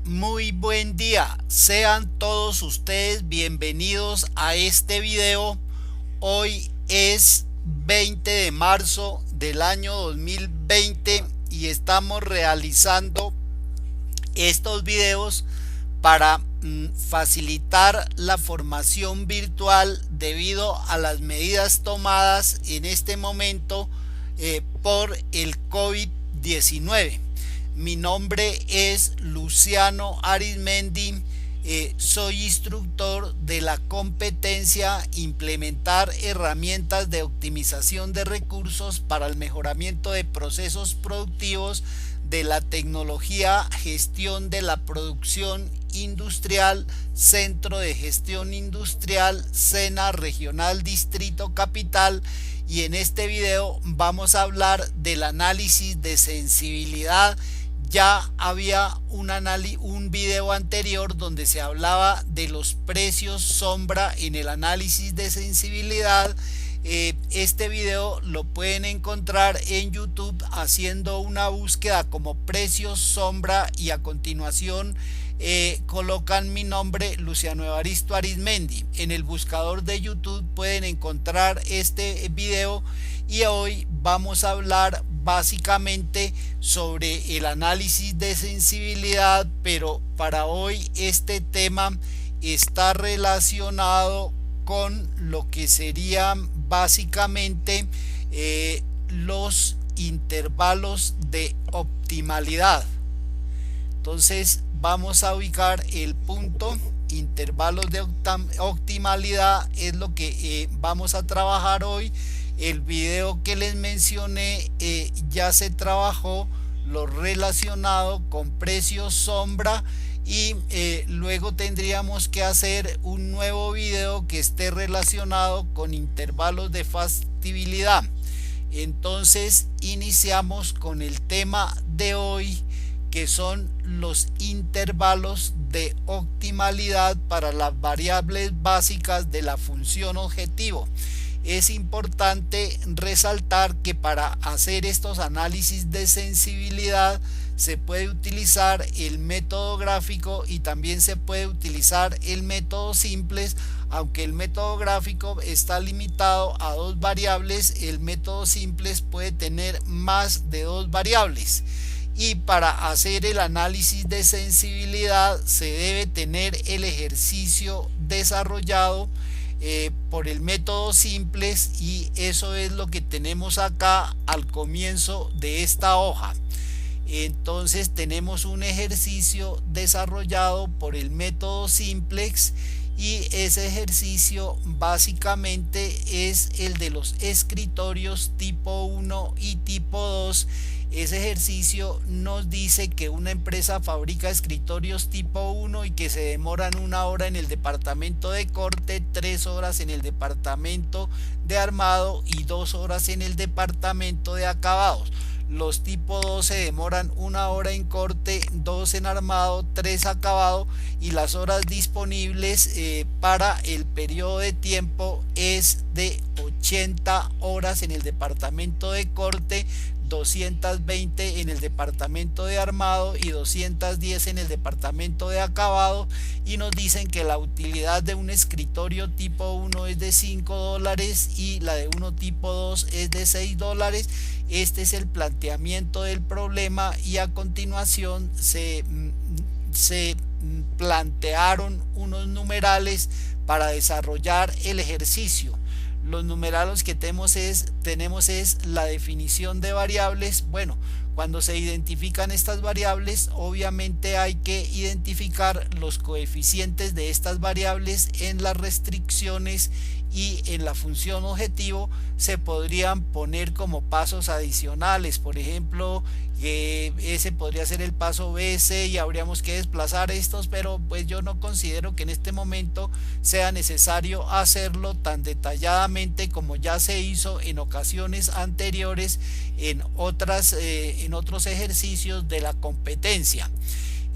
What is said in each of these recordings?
Muy buen día, sean todos ustedes bienvenidos a este video. Hoy es 20 de marzo del año 2020 y estamos realizando estos videos para facilitar la formación virtual debido a las medidas tomadas en este momento por el COVID-19. Mi nombre es Luciano Arizmendi, soy instructor de la competencia implementar herramientas de optimización de recursos para el mejoramiento de procesos productivos de la tecnología gestión de la producción industrial, Centro de Gestión Industrial, SENA Regional Distrito Capital, y en este video vamos a hablar del análisis de sensibilidad. Ya había un video anterior donde se hablaba de los precios sombra en el análisis de sensibilidad. Este video lo pueden encontrar en YouTube haciendo una búsqueda como precios sombra y a continuación colocan mi nombre, Luciano Evaristo Arizmendi. En el buscador de YouTube pueden encontrar este video y hoy vamos a hablar básicamente sobre el análisis de sensibilidad, pero para hoy este tema está relacionado con lo que serían básicamente los intervalos de optimalidad. Entonces vamos a ubicar el punto. Intervalos de optimalidad es lo que vamos a trabajar hoy. El video que les mencioné ya se trabajó lo relacionado con precios sombra y luego tendríamos que hacer un nuevo video que esté relacionado con intervalos de factibilidad. Entonces iniciamos con el tema de hoy, que son los intervalos de optimalidad para las variables básicas de la función objetivo. Es importante resaltar que para hacer estos análisis de sensibilidad se puede utilizar el método gráfico y también se puede utilizar el método simples. Aunque el método gráfico está limitado a dos variables, el método simples puede tener más de dos variables. Y para hacer el análisis de sensibilidad se debe tener el ejercicio desarrollado por el método simples, y eso es lo que tenemos acá al comienzo de esta hoja. Entonces tenemos un ejercicio desarrollado por el método simplex y ese ejercicio básicamente es el de los escritorios tipo 1 y tipo 2. Ese ejercicio nos dice que una empresa fabrica escritorios tipo 1 y que se demoran 1 hora en el departamento de corte, 3 horas en el departamento de armado y 2 horas en el departamento de acabados. Los tipo 2 se demoran 1 hora en corte, 2 en armado, 3 acabado, y las horas disponibles para el periodo de tiempo es de 80 horas en el departamento de corte, 220 en el departamento de armado y 210 en el departamento de acabado, y nos dicen que la utilidad de un escritorio tipo 1 es de $5 y la de uno tipo 2 es de $6. Este es el planteamiento del problema y a continuación se plantearon unos numerales para desarrollar el ejercicio. Los numerales que tenemos es la definición de variables. Bueno, cuando se identifican estas variables, obviamente hay que identificar los coeficientes de estas variables en las restricciones, y en la función objetivo se podrían poner como pasos adicionales. Por ejemplo, ese podría ser el paso BC y habríamos que desplazar estos, pero pues yo no considero que en este momento sea necesario hacerlo tan detalladamente como ya se hizo en ocasiones anteriores en otros ejercicios de la competencia.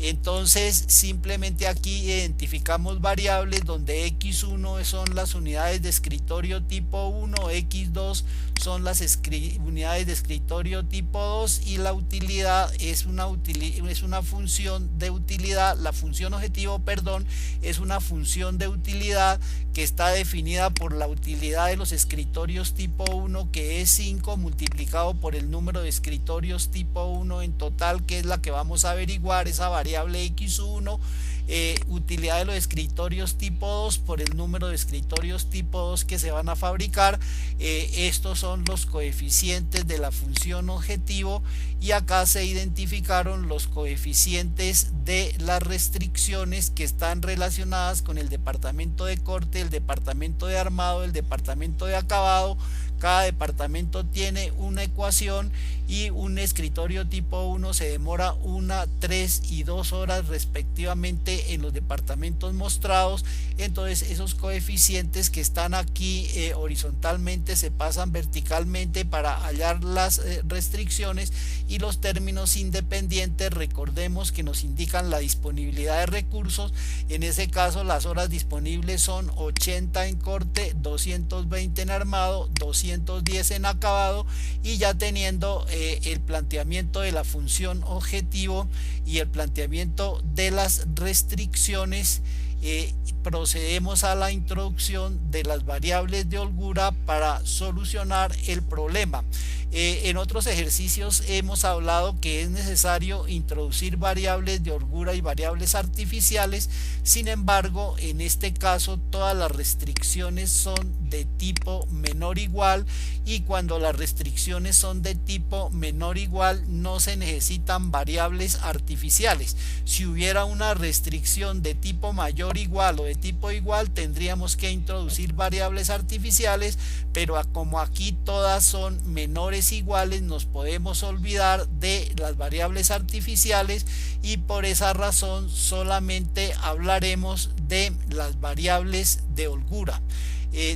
Entonces simplemente aquí identificamos variables donde x1 son las unidades de escritorio tipo 1, x2 son las unidades de escritorio tipo 2 y la utilidad es una función de utilidad. La función objetivo, perdón, es una función de utilidad que está definida por la utilidad de los escritorios tipo 1, que es 5 multiplicado por el número de escritorios tipo 1 en total, que es la que vamos a averiguar, esa variable x1. Utilidad de los escritorios tipo 2 por el número de escritorios tipo 2 que se van a fabricar. Estos son los coeficientes de la función objetivo, y acá se identificaron los coeficientes de las restricciones que están relacionadas con el departamento de corte, el departamento de armado, el departamento de acabado. Cada departamento tiene una ecuación, y un escritorio tipo 1 se demora 1, 3 y 2 horas respectivamente en los departamentos mostrados. Entonces esos coeficientes que están aquí horizontalmente se pasan verticalmente para hallar las restricciones, y los términos independientes, recordemos que nos indican la disponibilidad de recursos. En ese caso las horas disponibles son 80 en corte, 220 en armado, 210 en acabado. Y ya teniendo el planteamiento de la función objetivo y el planteamiento de las restricciones, procedemos a la introducción de las variables de holgura para solucionar el problema. En otros ejercicios hemos hablado que es necesario introducir variables de holgura y variables artificiales. Sin embargo, en este caso todas las restricciones son de tipo menor o igual, y cuando las restricciones son de tipo menor o igual no se necesitan variables artificiales. Si hubiera una restricción de tipo mayor o igual o de tipo igual, tendríamos que introducir variables artificiales, pero como aquí todas son menores iguales, nos podemos olvidar de las variables artificiales, y por esa razón solamente hablaremos de las variables de holgura.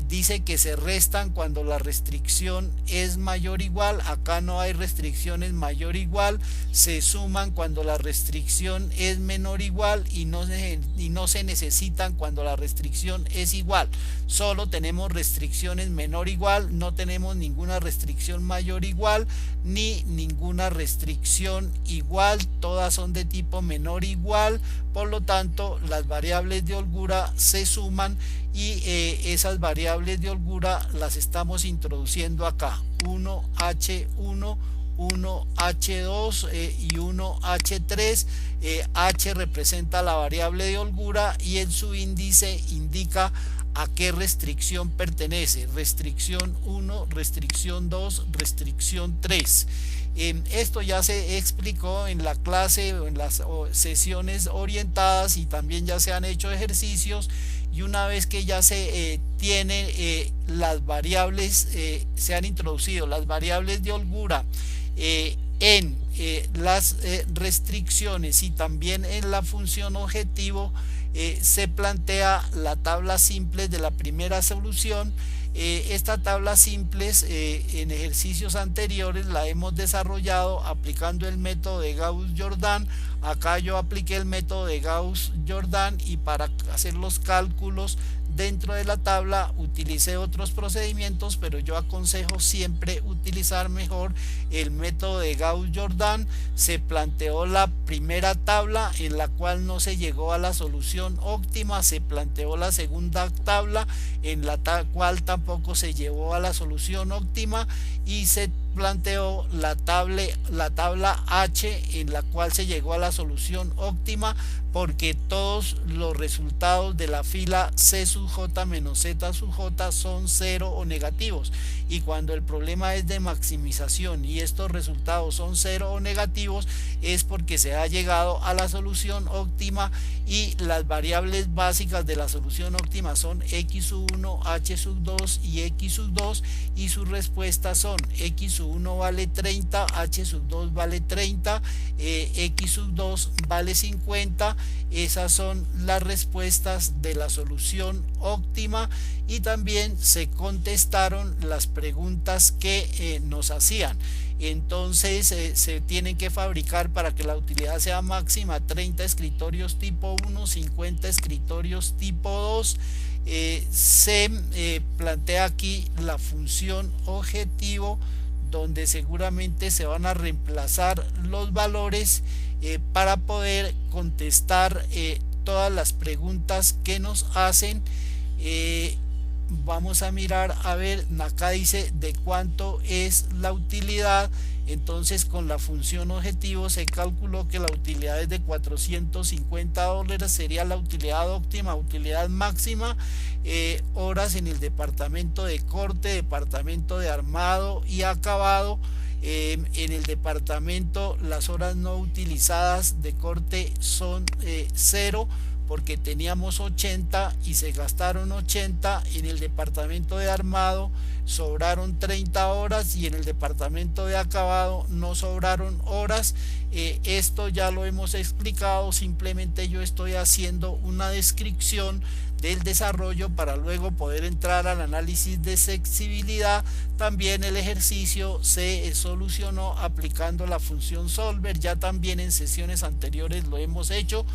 Dice que se restan cuando la restricción es mayor o igual. Acá no hay restricciones mayor o igual. Se suman cuando la restricción es menor o igual, y no se necesitan cuando la restricción es igual. Solo tenemos restricciones menor o igual, no tenemos ninguna restricción mayor o igual ni ninguna restricción igual. Todas son de tipo menor o igual. Por lo tanto, las variables de holgura se suman, y esas variables de holgura las estamos introduciendo acá: 1H1, 1H2 y 1H3. H representa la variable de holgura y en su índice indica a qué restricción pertenece: restricción 1, restricción 2, restricción 3. Esto ya se explicó en la clase o en las sesiones orientadas, y también ya se han hecho ejercicios. Y una vez que ya se tienen las variables, se han introducido las variables de holgura en las restricciones y también en la función objetivo, se plantea la tabla simple de la primera solución. Esta tabla simples en ejercicios anteriores la hemos desarrollado aplicando el método de Gauss-Jordan. Acá yo apliqué el método de Gauss-Jordan, y para hacer los cálculos dentro de la tabla utilicé otros procedimientos, pero yo aconsejo siempre utilizar mejor el método de Gauss-Jordan. Se planteó la primera tabla en la cual no se llegó a la solución óptima, se planteó la segunda tabla en la cual tampoco se llegó a la solución óptima, y se planteó la tabla H en la cual se llegó a la solución óptima, porque todos los resultados de la fila C sub J menos Z sub J son 0 o negativos, y cuando el problema es de maximización y estos resultados son 0 o negativos, es porque se ha llegado a la solución óptima, y las variables básicas de la solución óptima son x sub 1, h sub 2 y x sub 2, y sus respuestas son x sub x1 vale 30, h sub 2 vale 30, x sub 2 vale 50. Esas son las respuestas de la solución óptima, y también se contestaron las preguntas que nos hacían. Entonces se tienen que fabricar, para que la utilidad sea máxima, 30 escritorios tipo 1, 50 escritorios tipo 2. Se plantea aquí la función objetivo, donde seguramente se van a reemplazar los valores para poder contestar todas las preguntas que nos hacen. Vamos a mirar, a ver, acá dice de cuánto es la utilidad. Entonces, con la función objetivo se calculó que la utilidad es de $450, sería la utilidad óptima. Utilidad máxima, horas en el departamento de corte, departamento de armado y acabado. En el departamento, las horas no utilizadas de corte son 0, porque teníamos 80 y se gastaron 80. En el departamento de armado sobraron 30 horas, y en el departamento de acabado no sobraron horas. Esto ya lo hemos explicado, simplemente yo estoy haciendo una descripción del desarrollo para luego poder entrar al análisis de sensibilidad. También el ejercicio se solucionó aplicando la función solver. Ya también en sesiones anteriores lo hemos hecho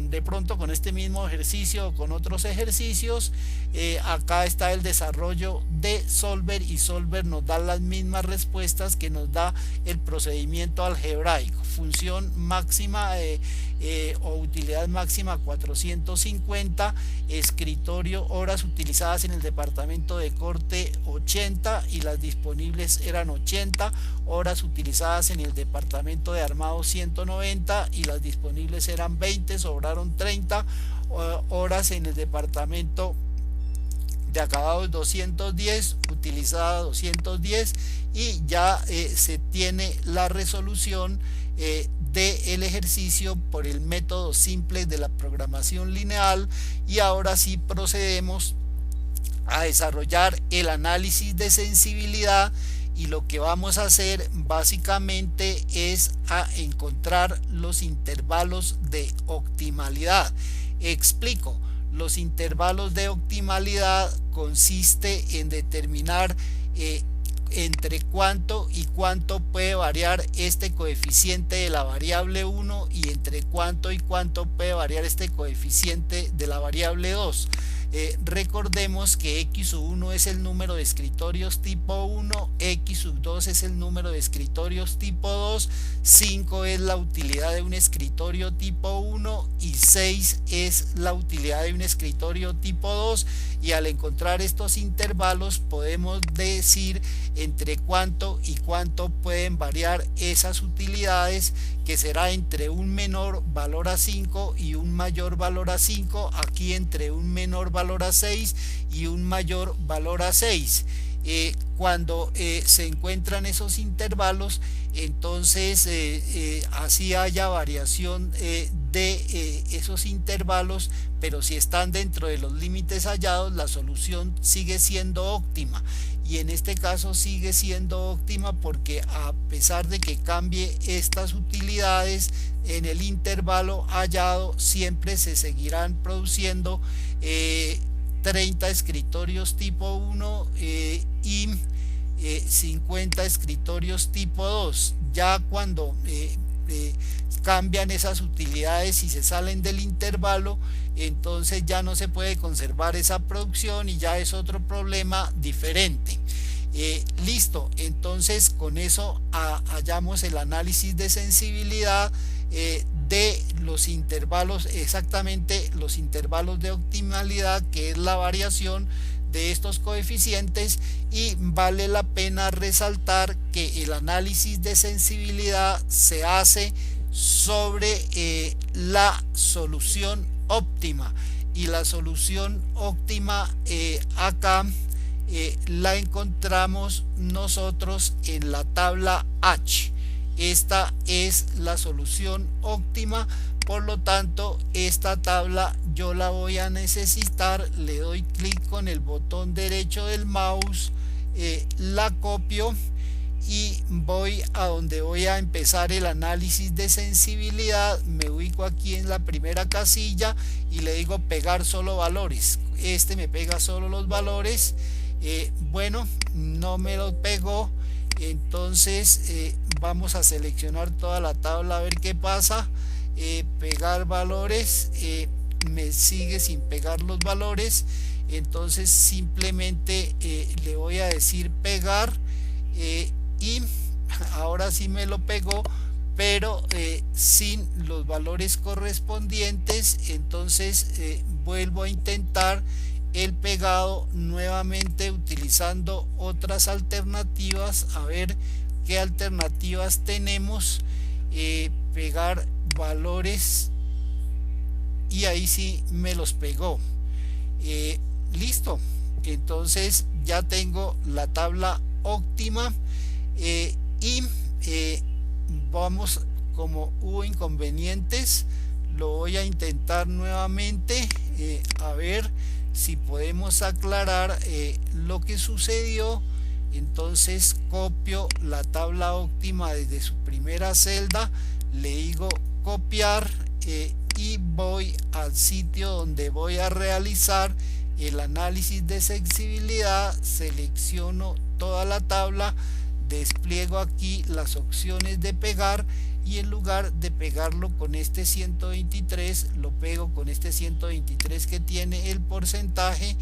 de pronto con este mismo ejercicio o con otros ejercicios. Acá está el desarrollo de solver, y solver nos da las mismas respuestas que nos da el procedimiento algebraico. Función máxima o utilidad máxima 450, escritorio, horas utilizadas en el departamento de corte 80 y las disponibles eran 80, horas utilizadas en el departamento de armado 190 y las disponibles eran 20, sobraron 30, horas en el departamento de acabados 210, utilizada 210, y ya se tiene la resolución del ejercicio por el método simple de la programación lineal. Y ahora sí procedemos a desarrollar el análisis de sensibilidad, y lo que vamos a hacer básicamente es a encontrar los intervalos de optimalidad. Explico. Los intervalos de optimalidad consiste en determinar entre cuánto y cuánto puede variar este coeficiente de la variable 1 y entre cuánto y cuánto puede variar este coeficiente de la variable 2. Recordemos que x1 es el número de escritorios tipo 1, x2 es el número de escritorios tipo 2, 5 es la utilidad de un escritorio tipo 1 y 6 es la utilidad de un escritorio tipo 2. Y al encontrar estos intervalos podemos decir entre cuánto y cuánto pueden variar esas utilidades, que será entre un menor valor a 5 y un mayor valor a 5, aquí entre un menor valor a 6 y un mayor valor a 6. Cuando se encuentran esos intervalos, entonces así haya variación de esos intervalos, pero si están dentro de los límites hallados, la solución sigue siendo óptima. Y en este caso sigue siendo óptima porque, a pesar de que cambie estas utilidades en el intervalo hallado, siempre se seguirán produciendo 30 escritorios tipo 1 y 50 escritorios tipo 2. Ya cuando cambian esas utilidades y se salen del intervalo, entonces ya no se puede conservar esa producción y ya es otro problema diferente. Listo, entonces con eso hallamos el análisis de sensibilidad de los intervalos, exactamente los intervalos de optimalidad, que es la variación de estos coeficientes. Y vale la pena resaltar que el análisis de sensibilidad se hace sobre la solución óptima, y la solución óptima acá la encontramos nosotros en la tabla H. Esta es la solución óptima, por lo tanto esta tabla yo la voy a necesitar. Le doy clic con el botón derecho del mouse, la copio y voy a donde voy a empezar el análisis de sensibilidad. Me ubico aquí en la primera casilla y le digo pegar solo valores. Este me pega solo los valores. Bueno, no me lo pegó. Entonces vamos a seleccionar toda la tabla a ver qué pasa. Pegar valores, me sigue sin pegar los valores. Entonces simplemente le voy a decir pegar, y ahora sí me lo pegó, pero sin los valores correspondientes. Entonces vuelvo a intentar el pegado nuevamente utilizando otras alternativas, a ver qué alternativas tenemos. Pegar valores, y ahí sí me los pegó. Listo, entonces ya tengo la tabla óptima. Y vamos, como hubo inconvenientes, lo voy a intentar nuevamente, a ver si podemos aclarar lo que sucedió. Entonces copio la tabla óptima desde su primera celda, le digo copiar, y voy al sitio donde voy a realizar el análisis de sensibilidad. Selecciono toda la tabla, despliego aquí las opciones de pegar, y en lugar de pegarlo con este 123 lo pego con este 123 que tiene el porcentaje.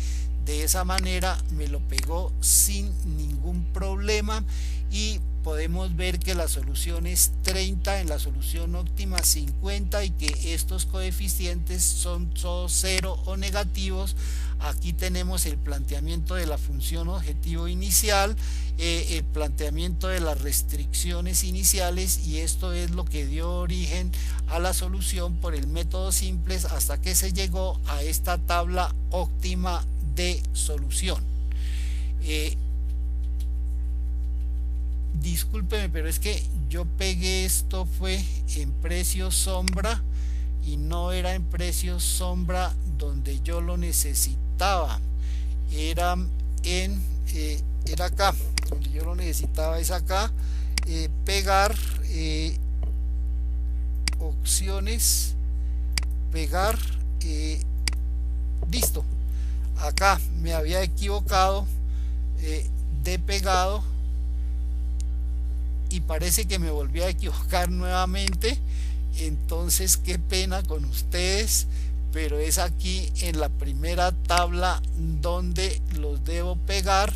De esa manera me lo pegó sin ningún problema, y podemos ver que la solución es 30, en la solución óptima 50, y que estos coeficientes son todos 0 o negativos. Aquí tenemos el planteamiento de la función objetivo inicial, el planteamiento de las restricciones iniciales, y esto es lo que dio origen a la solución por el método simples hasta que se llegó a esta tabla óptima de solución. Discúlpeme, pero es que yo pegué esto fue en precio sombra y no era en precio sombra donde yo lo necesitaba. Era era acá donde yo lo necesitaba, es acá. Pegar, opciones, pegar, listo. Acá me había equivocado de pegado, y parece que me volví a equivocar nuevamente. Entonces qué pena con ustedes, pero es aquí en la primera tabla donde los debo pegar.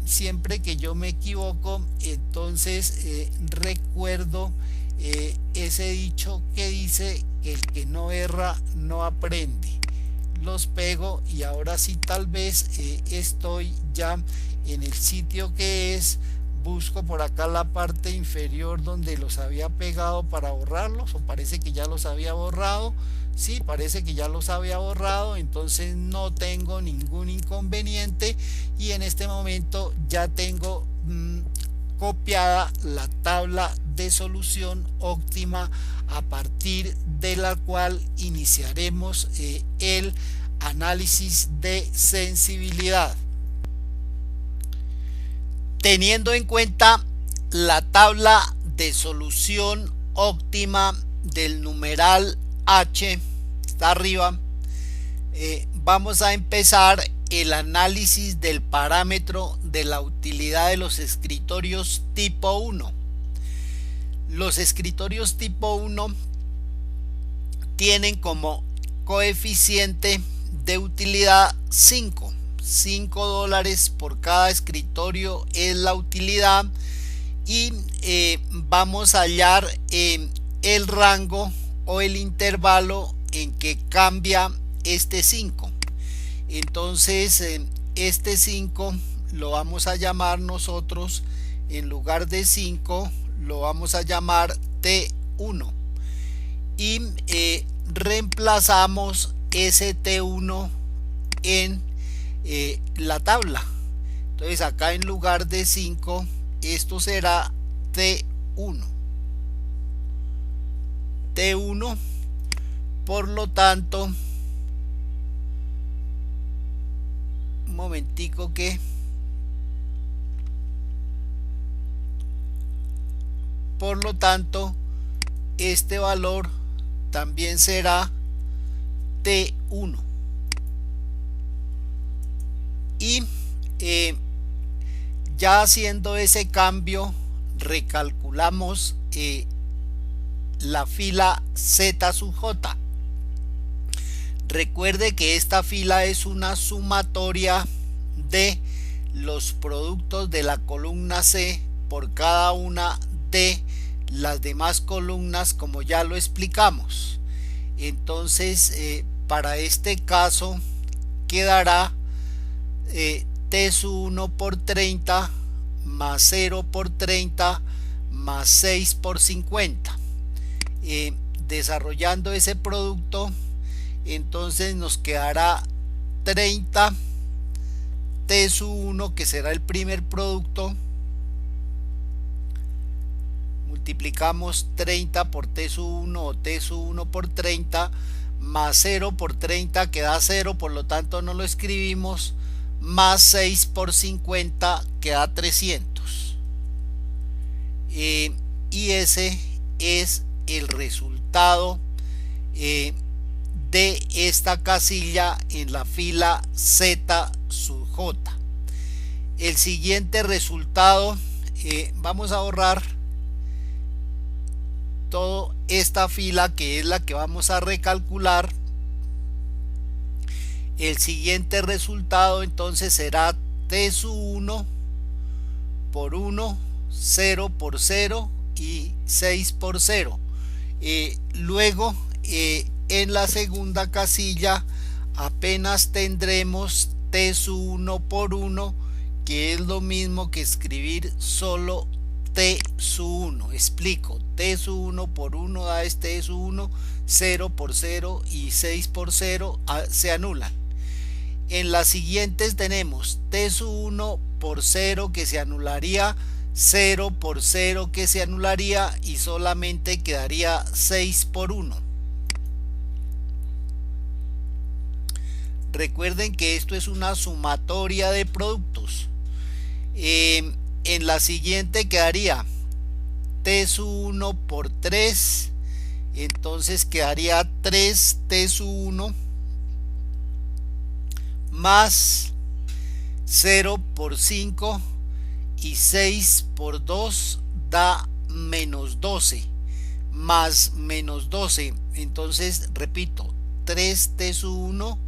Siempre que yo me equivoco, entonces recuerdo ese dicho que dice que el que no erra no aprende. Los pego, y ahora sí tal vez estoy ya en el sitio que es. Busco por acá la parte inferior donde los había pegado para borrarlos, o parece que ya los había borrado. Sí, parece que ya los había borrado, entonces no tengo ningún inconveniente, y en este momento ya tengo copiada la tabla de solución óptima, a partir de la cual iniciaremos el análisis de sensibilidad. Teniendo en cuenta la tabla de solución óptima del numeral H, está arriba, vamos a empezar el análisis del parámetro de la utilidad de los escritorios tipo 1. Los escritorios tipo 1 tienen como coeficiente de utilidad 5. $5 por cada escritorio es la utilidad, y vamos a hallar el rango o el intervalo en que cambia este 5. Entonces este 5 lo vamos a llamar nosotros, en lugar de 5 lo vamos a llamar T1, y reemplazamos ese T1 en la tabla. Entonces acá en lugar de 5 esto será T1. Por lo tanto, un momentico que por lo tanto este valor también será T1. Y ya haciendo ese cambio recalculamos la fila Z sub J. Recuerde que esta fila es una sumatoria de los productos de la columna C por cada una de las demás columnas, como ya lo explicamos. Entonces para este caso quedará T sub 1 por 30 más 0 por 30 más 6 por 50. Desarrollando ese producto, entonces nos quedará 30 T sub 1, que será el primer producto. Multiplicamos 30 por T sub 1 o T sub 1 por 30 más 0 por 30 que da 0, por lo tanto no lo escribimos, más 6 por 50 que da 300. Y ese es el resultado de esta casilla en la fila Z sub J. El siguiente resultado, vamos a borrar toda esta fila que es la que vamos a recalcular. El siguiente resultado entonces será T sub 1 por 1, 0 por 0 y 6 por 0. Luego en la segunda casilla apenas tendremos T sub 1 por 1, que es lo mismo que escribir solo T sub 1. Explico: T sub 1 por 1 da este T sub 1, 0 por 0 y 6 por 0 se anulan. En las siguientes tenemos T sub 1 por 0 que se anularía, 0 por 0 que se anularía y solamente quedaría 6 por 1. Recuerden que esto es una sumatoria de productos. En la siguiente quedaría T sub 1 por 3, entonces quedaría 3 T sub 1 más 0 por 5 y 6 por 2 da menos 12, más menos 12, entonces repito, 3 T sub 1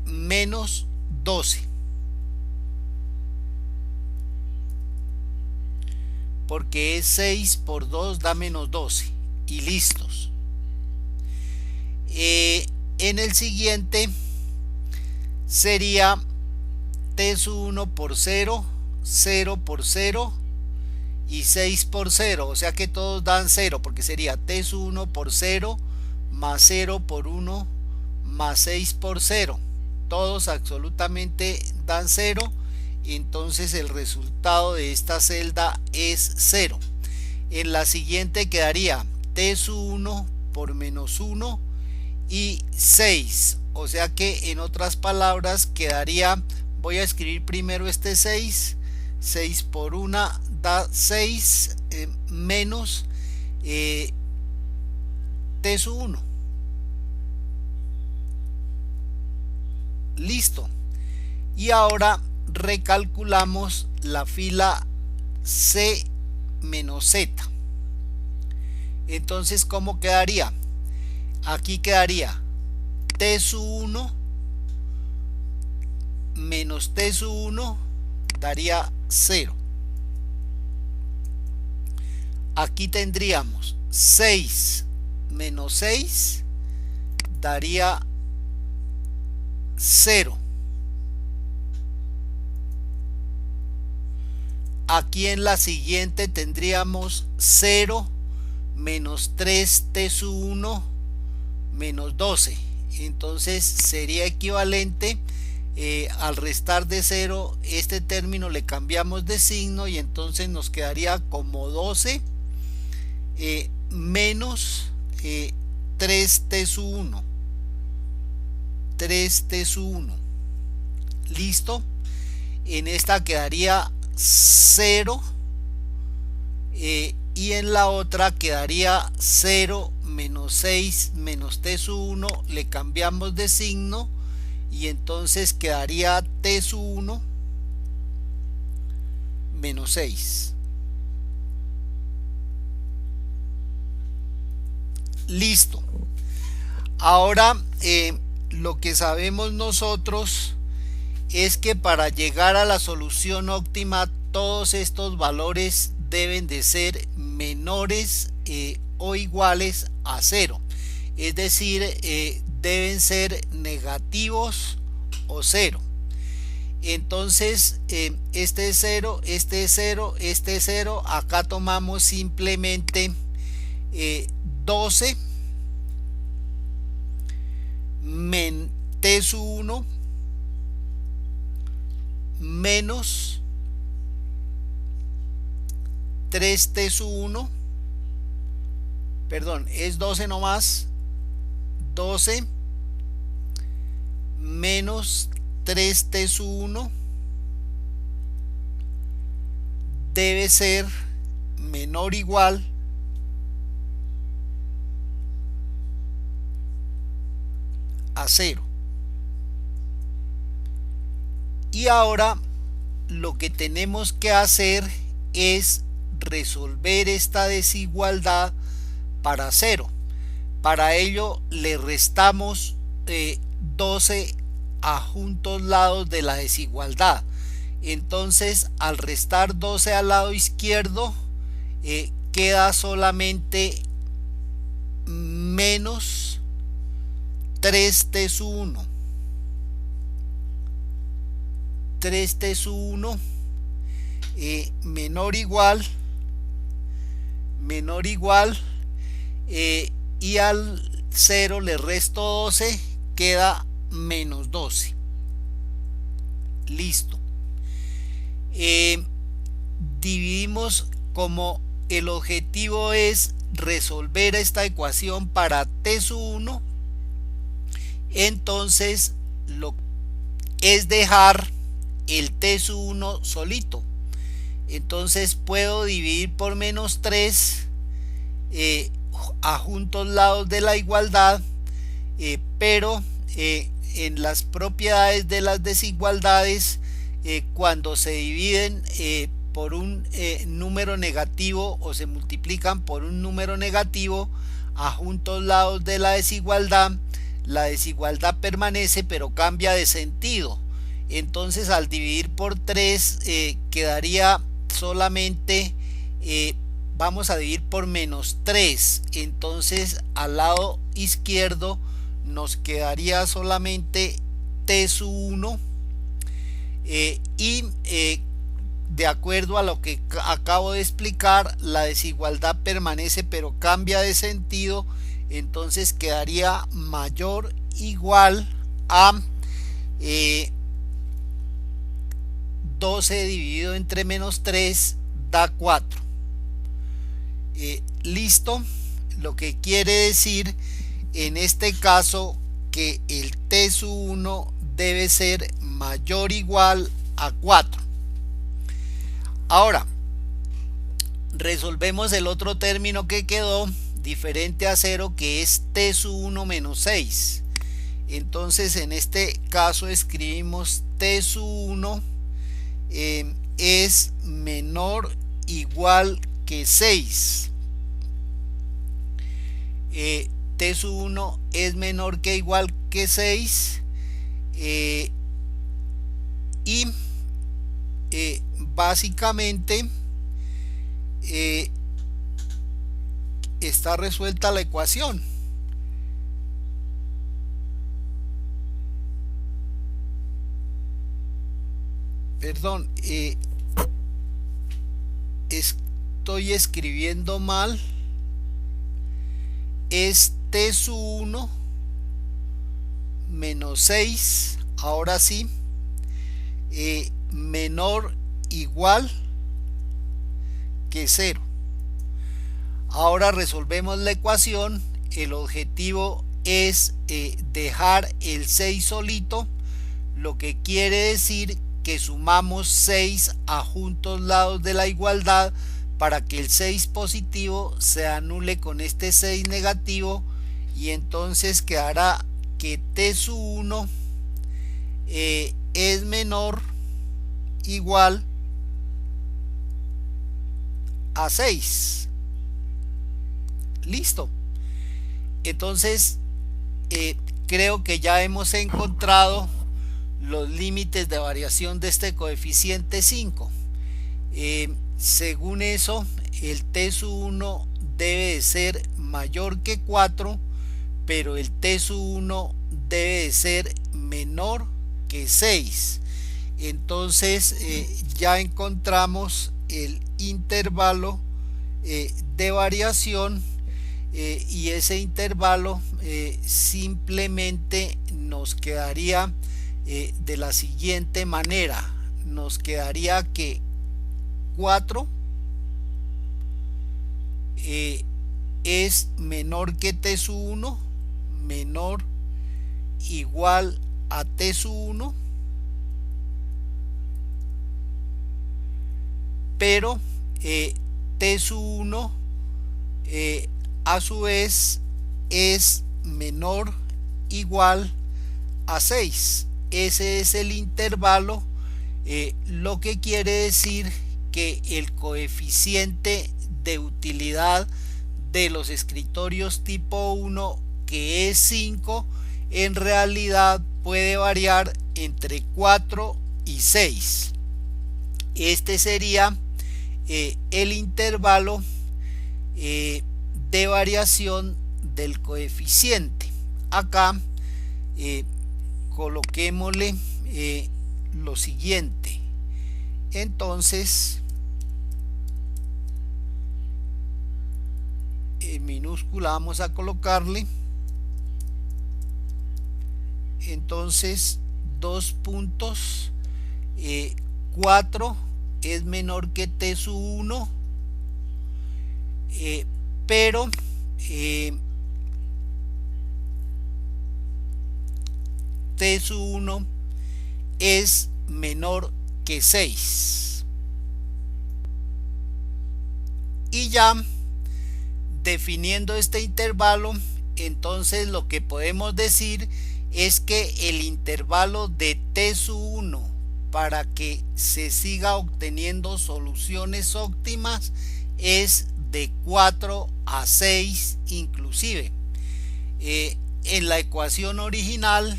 menos 12, porque es 6 por 2 da menos 12 y listos. En el siguiente sería T sub 1 por 0, 0 por 0 y 6 por 0, o sea que todos dan 0, porque sería T sub 1 por 0 más 0 por 1 más 6 por 0, todos absolutamente dan 0, entonces el resultado de esta celda es 0. En la siguiente quedaría T sub 1 por menos 1 y 6, o sea que en otras palabras quedaría, voy a escribir primero este 6, 6 por 1 da 6 menos T sub 1. Listo. Y ahora recalculamos la fila C menos Z. Entonces, ¿cómo quedaría? Aquí quedaría T sub 1 menos T sub 1 daría 0. Aquí tendríamos 6 menos 6 daría 0. Aquí en la siguiente tendríamos 0 menos 3 T sub 1 menos 12. Entonces sería equivalente, al restar de 0 este término le cambiamos de signo y entonces nos quedaría como 12 menos 3T sub 1. 3T sub 1. Listo. En esta quedaría 0 y en la otra quedaría 0 menos 6 menos t sub 1, le cambiamos de signo y entonces quedaría t sub 1 menos 6. Listo. Ahora lo que sabemos nosotros es que para llegar a la solución óptima todos estos valores deben de ser menores o iguales a 0, es decir, deben ser negativos o 0. Entonces este es 0, este es 0, este es 0. Acá tomamos simplemente 12 t sub 1 menos 3t sub 1, perdón, es 12 nomás, 12 menos 3t sub 1 debe ser menor o igual a 0. Y ahora lo que tenemos que hacer es resolver esta desigualdad para 0. Para ello le restamos 12 a juntos lados de la desigualdad. Entonces al restar 12 al lado izquierdo queda solamente menos 3t sub 1. 3t sub 1 menor o igual y al 0 le resto 12, queda menos 12. Listo. Dividimos, como el objetivo es resolver esta ecuación para t sub 1, entonces lo es dejar el t sub 1 solito. Entonces puedo dividir por menos 3 a juntos lados de la igualdad, pero en las propiedades de las desigualdades, cuando se dividen por un número negativo o se multiplican por un número negativo a juntos lados de la desigualdad permanece pero cambia de sentido. Entonces al dividir por 3 quedaría solamente, vamos a dividir por menos 3, entonces al lado izquierdo nos quedaría solamente t sub 1 y de acuerdo a lo que acabo de explicar, la desigualdad permanece pero cambia de sentido, entonces quedaría mayor o igual a 12 dividido entre menos 3 da 4. Listo. Lo que quiere decir en este caso que el t sub 1 debe ser mayor o igual a 4. Ahora resolvemos el otro término que quedó diferente a 0, que es t sub 1 menos 6. Entonces en este caso escribimos t sub 1 es menor o igual que 6. T sub 1 es menor que igual que 6 y básicamente está resuelta la ecuación. Perdón, estoy escribiendo mal. Es t sub 1 menos 6, ahora sí, menor o igual que 0. Ahora resolvemos la ecuación. El objetivo es dejar el 6 solito, lo que quiere decir que sumamos 6 a juntos lados de la igualdad para que el 6 positivo se anule con este 6 negativo, y entonces quedará que t sub 1 es menor igual a 6. Listo. Entonces creo que ya hemos encontrado los límites de variación de este coeficiente 5. Según eso, el t sub 1 debe de ser mayor que 4, pero el t sub 1 debe de ser menor que 6. Entonces ya encontramos el intervalo de variación, y ese intervalo simplemente nos quedaría de la siguiente manera. Nos quedaría que 4 es menor que t sub 1, menor igual a t sub 1, pero t sub 1 a su vez es menor igual a 6. Ese es el intervalo, lo que quiere decir que el coeficiente de utilidad de los escritorios tipo 1, que es 5, en realidad puede variar entre 4 y 6. Este sería el intervalo de variación del coeficiente. Acá coloquémosle lo siguiente. Entonces en minúscula vamos a colocarle, entonces, dos puntos, 4 es menor que t sub 1, pero t sub 1 es menor que 6. Y ya definiendo este intervalo, entonces lo que podemos decir es que el intervalo de t sub 1 para que se siga obteniendo soluciones óptimas es de 4 a 6 inclusive. En la ecuación original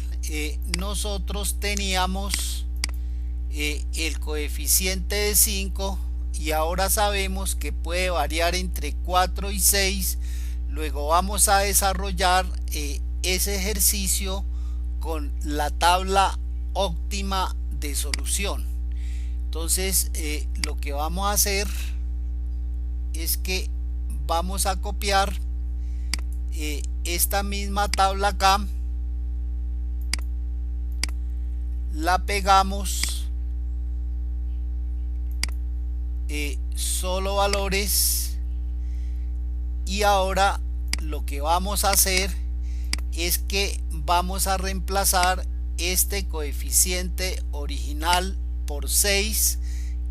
nosotros teníamos el coeficiente de 5, y ahora sabemos que puede variar entre 4 y 6. Luego vamos a desarrollar ese ejercicio con la tabla óptima de solución. Entonces lo que vamos a hacer es que vamos a copiar esta misma tabla acá, la pegamos, solo valores, y ahora lo que vamos a hacer es que vamos a reemplazar este coeficiente original por 6,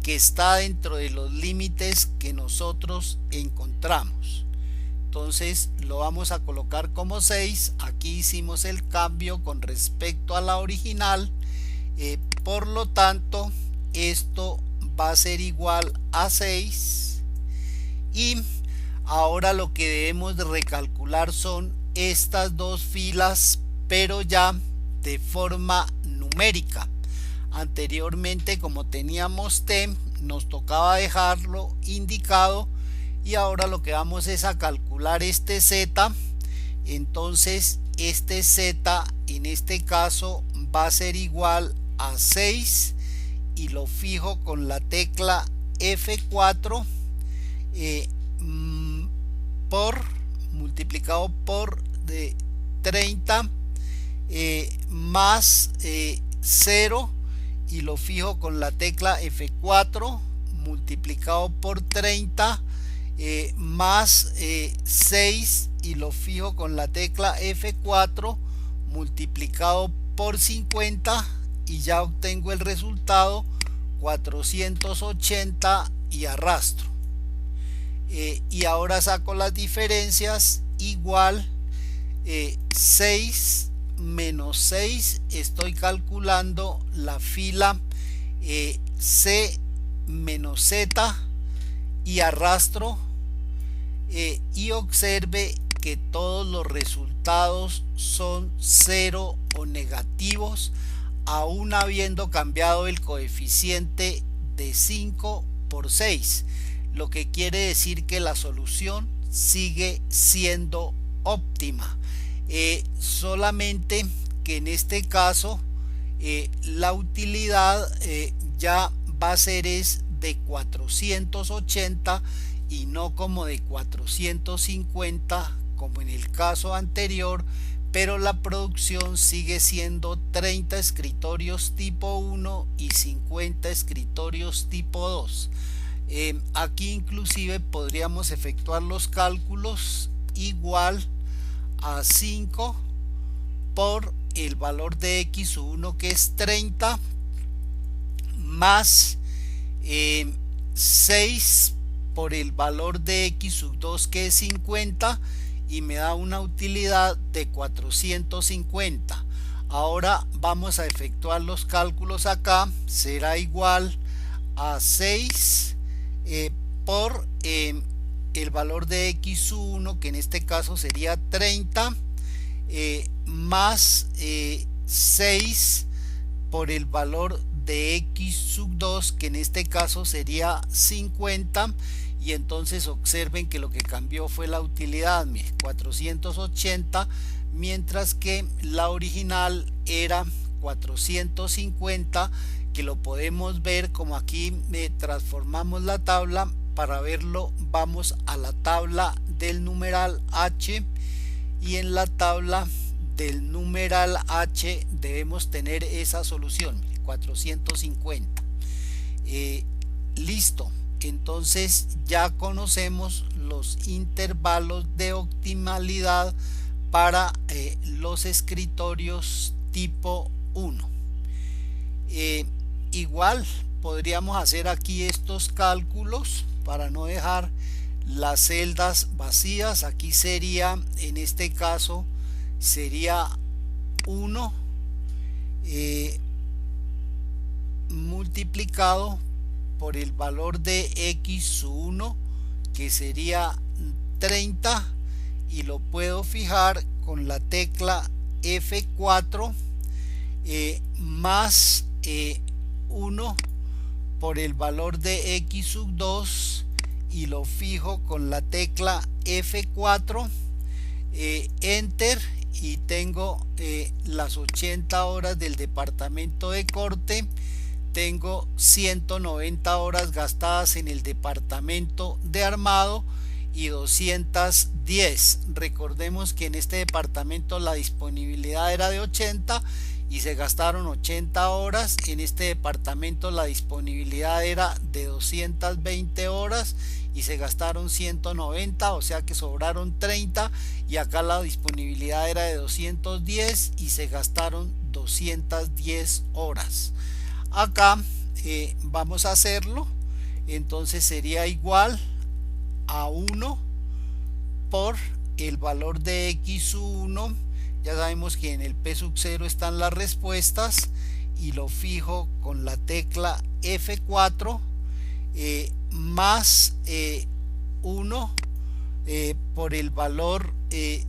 que está dentro de los límites que nosotros encontramos. Entonces lo vamos a colocar como 6. Aquí hicimos el cambio con respecto a la original, por lo tanto esto va a ser igual a 6. Y ahora lo que debemos de recalcular son estas dos filas, pero ya de forma numérica. Anteriormente, como teníamos t, nos tocaba dejarlo indicado, y ahora lo que vamos es a calcular este z. Entonces este z en este caso va a ser igual a 6, y lo fijo con la tecla F4, por multiplicado por 30 más 0, y lo fijo con la tecla F4 multiplicado por 30 más 6, y lo fijo con la tecla F4 multiplicado por 50, y ya obtengo el resultado 480 y arrastro. y ahora saco las diferencias igual 6 menos 6. Estoy calculando la fila C menos Z y arrastro y observe que todos los resultados son 0 o negativos, aún habiendo cambiado el coeficiente de 5 por 6, lo que quiere decir que la solución sigue siendo óptima. Solamente que en este caso la utilidad ya va a ser es de 480 y no como de 450 como en el caso anterior, pero la producción sigue siendo 30 escritorios tipo 1 y 50 escritorios tipo 2. Aquí inclusive podríamos efectuar los cálculos igual a 5 por el valor de x1 que es 30 más 6 por el valor de x2 que es 50 y me da una utilidad de 450. Ahora vamos a efectuar los cálculos acá. Será igual a 6 por el valor de x1 que en este caso sería 30 más 6 por el valor de x2 que en este caso sería 50, y entonces observen que lo que cambió fue la utilidad, 480, mientras que la original era 450, que lo podemos ver como aquí transformamos la tabla. Para verlo vamos a la tabla del numeral H, y en la tabla del numeral H debemos tener esa solución 450. Listo, entonces ya conocemos los intervalos de optimalidad para los escritorios tipo 1. Igual podríamos hacer aquí estos cálculos para no dejar las celdas vacías. Aquí sería, en este caso sería 1 multiplicado por el valor de x1 que sería 30, y lo puedo fijar con la tecla F4 más 1 por el valor de x2 y lo fijo con la tecla F4, enter, y tengo las 80 horas del departamento de corte. Tengo 190 horas gastadas en el departamento de armado y 210. Recordemos que en este departamento la disponibilidad era de 80 y se gastaron 80 horas. En este departamento la disponibilidad era de 220 horas y se gastaron 190, o sea que sobraron 30, y acá la disponibilidad era de 210 y se gastaron 210 horas. Acá vamos a hacerlo, entonces sería igual a 1 por el valor de x1. Ya sabemos que en el P sub 0 están las respuestas, y lo fijo con la tecla F4 más 1 por el valor de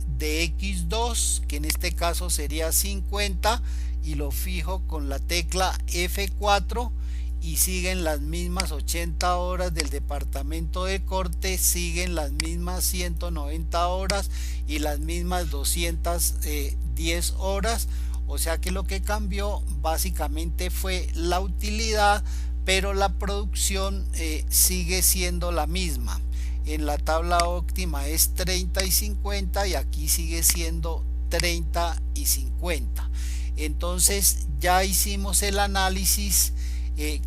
x2 que en este caso sería 50, y lo fijo con la tecla F4, y siguen las mismas 80 horas del departamento de corte, siguen las mismas 190 horas y las mismas 210 horas. O sea que lo que cambió básicamente fue la utilidad, pero la producción sigue siendo la misma. En la tabla óptima es 30 y 50 y aquí sigue siendo 30 y 50. Entonces ya hicimos el análisis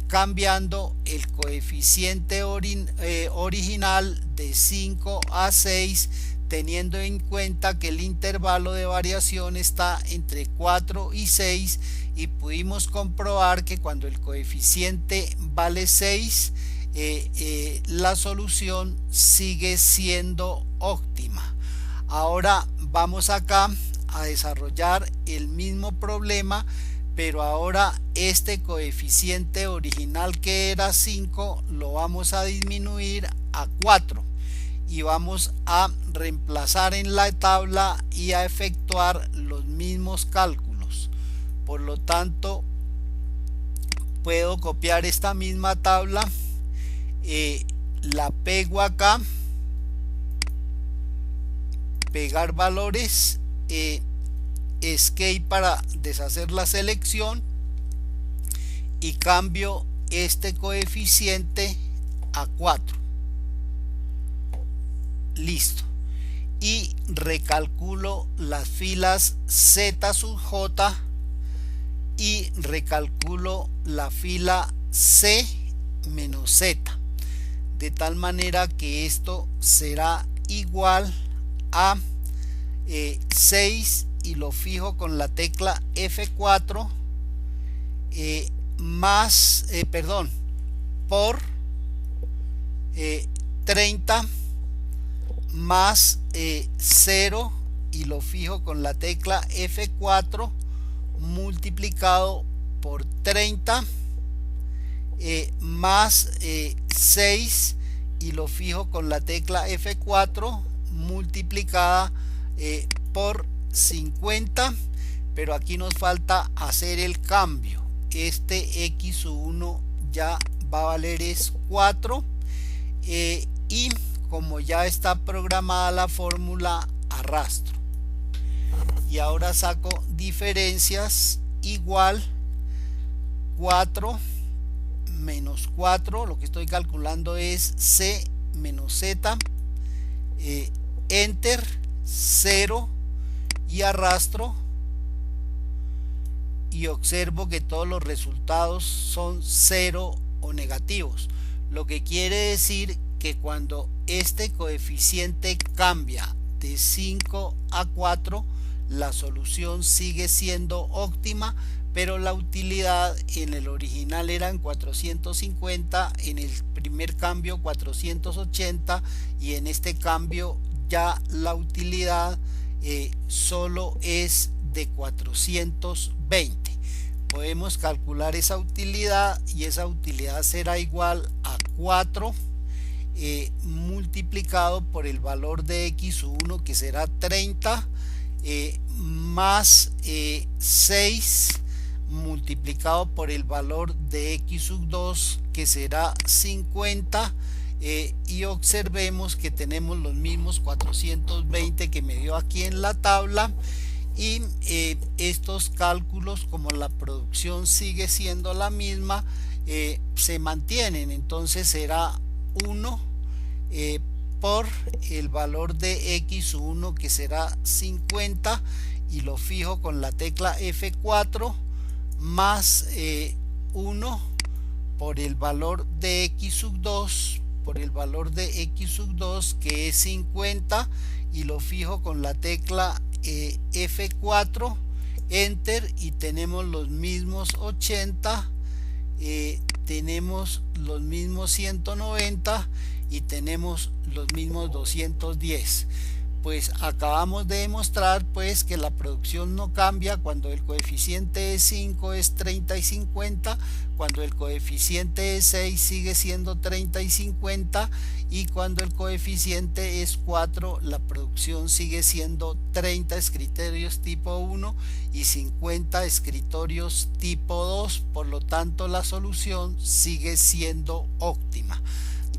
cambiando el coeficiente original de 5 a 6, teniendo en cuenta que el intervalo de variación está entre 4 y 6, y pudimos comprobar que cuando el coeficiente vale 6 la solución sigue siendo óptima. Ahora vamos acá a desarrollar el mismo problema, pero ahora este coeficiente original que era 5 lo vamos a disminuir a 4 y vamos a reemplazar en la tabla y a efectuar los mismos cálculos. Por lo tanto, puedo copiar esta misma tabla, la pego acá, pegar valores, escape para deshacer la selección y cambio este coeficiente a 4. Listo. Y recalculo las filas Z sub J y recalculo la fila C menos Z, de tal manera que esto será igual a 6 y lo fijo con la tecla F4 por 30 más 0 y lo fijo con la tecla F4 multiplicado por 30 más 6 y lo fijo con la tecla F4 multiplicada por 50, pero aquí nos falta hacer el cambio. Este x1 ya va a valer es 4 y como ya está programada la fórmula, arrastro y ahora saco diferencias igual 4 menos 4, lo que estoy calculando es C menos Z, enter, 0 y arrastro y observo que todos los resultados son 0 o negativos, lo que quiere decir que cuando este coeficiente cambia de 5 a 4, la solución sigue siendo óptima, pero la utilidad en el original eran 450, en el primer cambio 480 y en este cambio ya la utilidad solo es de 420. Podemos calcular esa utilidad y esa utilidad será igual a 4 multiplicado por el valor de x1 que será 30 más 6 multiplicado por el valor de x2 que será 50 y observemos que tenemos los mismos 420 que me dio aquí en la tabla y estos cálculos, como la producción sigue siendo la misma, se mantienen. Entonces será 1 por el valor de x1 que será 50 y lo fijo con la tecla F4 más 1 por el valor de x2 que es 50 y lo fijo con la tecla F4, enter y tenemos los mismos 80, tenemos los mismos 190 y tenemos los mismos 210. Pues acabamos de demostrar pues que la producción no cambia cuando el coeficiente de 5 es 30 y 50, cuando el coeficiente de 6 sigue siendo 30 y 50 y cuando el coeficiente es 4 la producción sigue siendo 30 escritorios tipo 1 y 50 escritorios tipo 2, por lo tanto la solución sigue siendo óptima.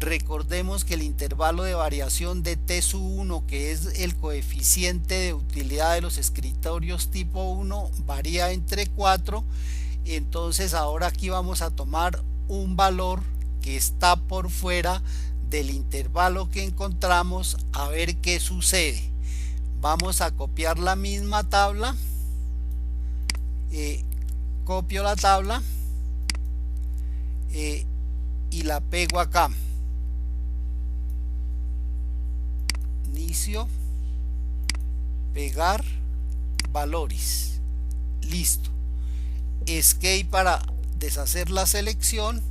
Recordemos que el intervalo de variación de T1, que es el coeficiente de utilidad de los escritorios tipo 1, varía entre 4. Entonces ahora aquí vamos a tomar un valor que está por fuera del intervalo que encontramos, a ver qué sucede. Vamos a copiar la misma tabla, copio la tabla y la pego acá. Inicio, pegar valores, listo, escape para deshacer la selección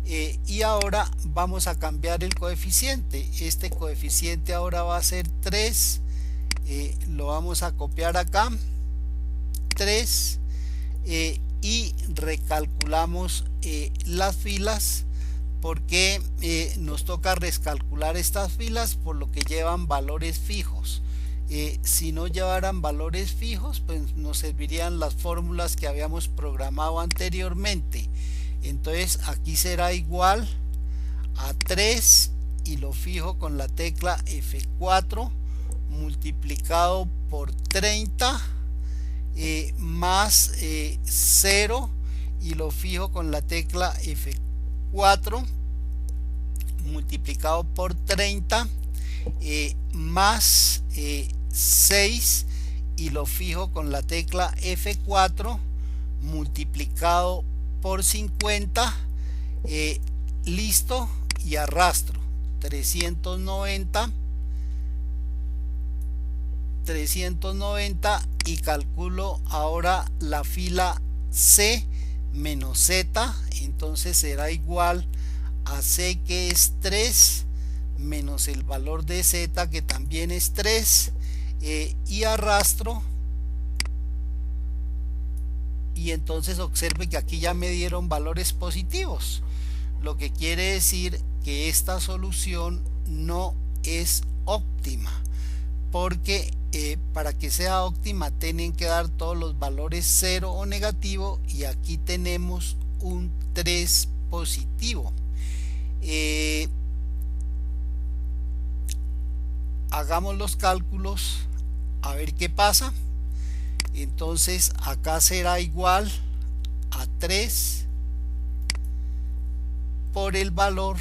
y ahora vamos a cambiar el coeficiente. Este coeficiente ahora va a ser 3, lo vamos a copiar acá, 3, y recalculamos las filas, porque nos toca recalcular estas filas por lo que llevan valores fijos. Si no llevaran valores fijos, pues nos servirían las fórmulas que habíamos programado anteriormente. Entonces aquí será igual a 3 y lo fijo con la tecla F4 multiplicado por 30 más 0 y lo fijo con la tecla F4 multiplicado por 30 más 6 y lo fijo con la tecla F4 multiplicado por 50, listo, y arrastro 390 y calculo ahora la fila C menos Z. Entonces será igual a C, que es 3, menos el valor de Z, que también es 3, y arrastro, y entonces observe que aquí ya me dieron valores positivos, lo que quiere decir que esta solución no es óptima, porque para que sea óptima tienen que dar todos los valores 0 o negativo, y aquí tenemos un 3 positivo. Hagamos los cálculos a ver qué pasa. Entonces acá será igual a 3 por el valor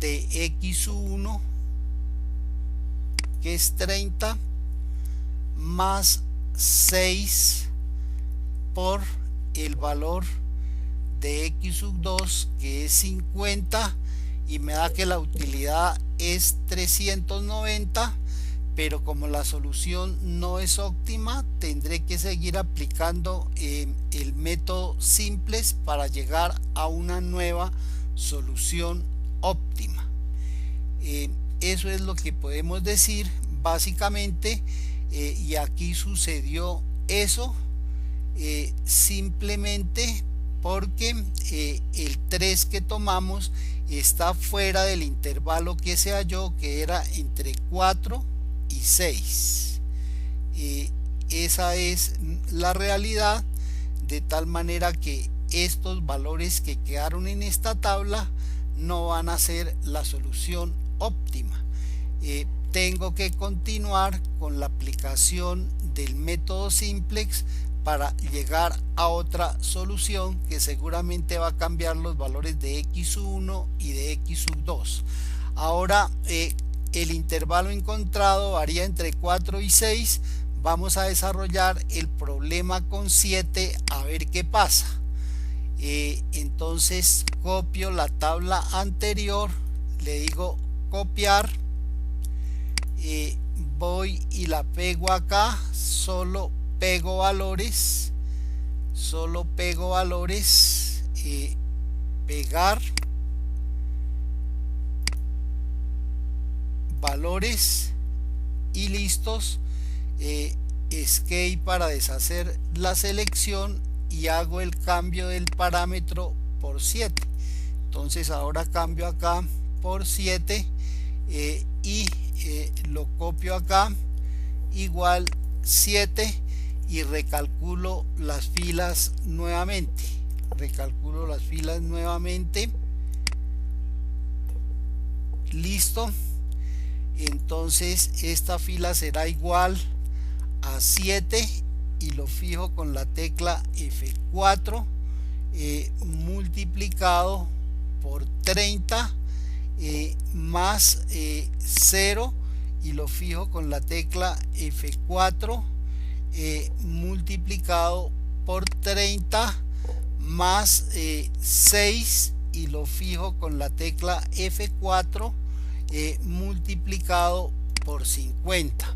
de x1, que es 30, más 6 por el valor de x2, que es 50, y me da que la utilidad es 390, pero como la solución no es óptima, tendré que seguir aplicando el método simples para llegar a una nueva solución óptima. Eso es lo que podemos decir básicamente, y aquí sucedió eso simplemente porque el 3 que tomamos está fuera del intervalo que se halló, que era entre 4 y 6. Esa es la realidad, de tal manera que estos valores que quedaron en esta tabla no van a ser la solución óptima. Tengo que continuar con la aplicación del método simplex para llegar a otra solución que seguramente va a cambiar los valores de x1 y de x2. Ahora el intervalo encontrado varía entre 4 y 6. Vamos a desarrollar el problema con 7 a ver qué pasa. Entonces copio la tabla anterior, le digo copiar, voy y la pego acá, solo pego valores, pegar valores y listos. Escape para deshacer la selección y hago el cambio del parámetro por 7. Entonces ahora cambio acá por 7 y lo copio acá, igual 7, y recalculo las filas nuevamente. Listo. Entonces esta fila será igual a 7 y lo fijo con la tecla F4 multiplicado por 30 más 0 y lo fijo con la tecla F4 multiplicado por 30 más 6 y lo fijo con la tecla F4 multiplicado por 50,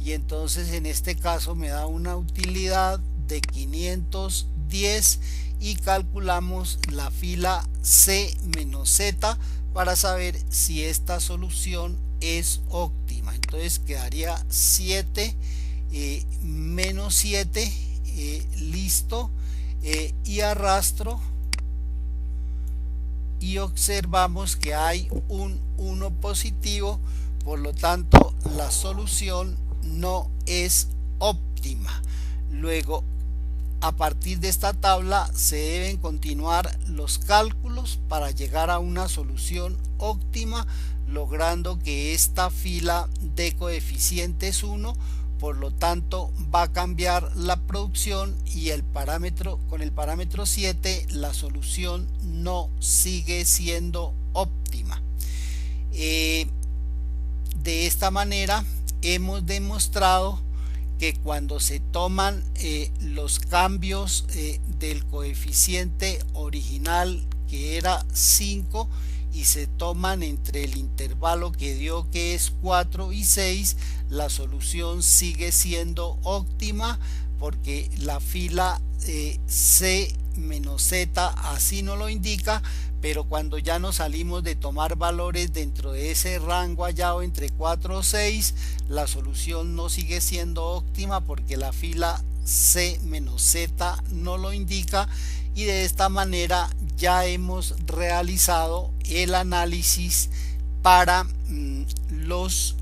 y entonces en este caso me da una utilidad de 510, y calculamos la fila C menos Z para saber si esta solución es óptima. Entonces quedaría 7 menos 7, listo, y arrastro y observamos que hay un 1 positivo, por lo tanto la solución no es óptima. Luego, a partir de esta tabla se deben continuar los cálculos para llegar a una solución óptima, logrando que esta fila de coeficientes 1, por lo tanto va a cambiar la producción y el parámetro, con el parámetro 7 la solución no sigue siendo óptima. De esta manera hemos demostrado que cuando se toman los cambios del coeficiente original, que era 5, y se toman entre el intervalo que dio, que es 4 y 6, la solución sigue siendo óptima, porque la fila C menos Z así no lo indica. Pero cuando ya nos salimos de tomar valores dentro de ese rango hallado entre 4 o 6, la solución no sigue siendo óptima, porque la fila C menos Z no lo indica. Y de esta manera ya hemos realizado el análisis para los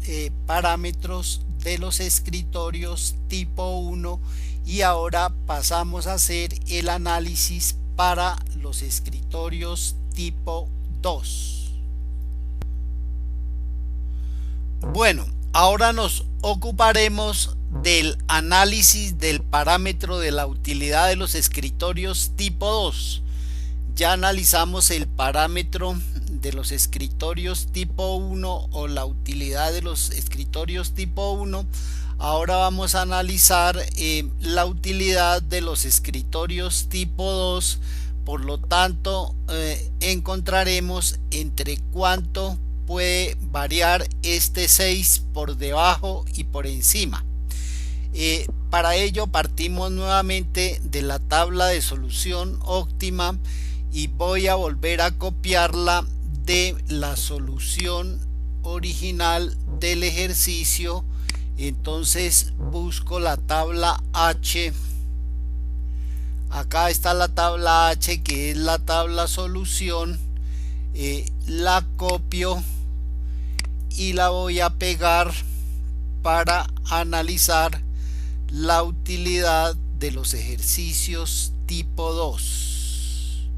parámetros de los escritorios tipo 1, y ahora pasamos a hacer el análisis para los escritorios tipo 2. Bueno, ahora nos ocuparemos del análisis del parámetro de la utilidad de los escritorios tipo 2. Ya analizamos el parámetro de los escritorios tipo 1 o la utilidad de los escritorios tipo 1. Ahora vamos a analizar la utilidad de los escritorios tipo 2. Por lo tanto, encontraremos entre cuánto puede variar este 6 por debajo y por encima. Para ello partimos nuevamente de la tabla de solución óptima y voy a volver a copiarla de la solución original del ejercicio. Entonces busco la tabla H. Acá está la tabla H, que es la tabla solución. La copio y la voy a pegar para analizar la utilidad de los ejercicios tipo 2,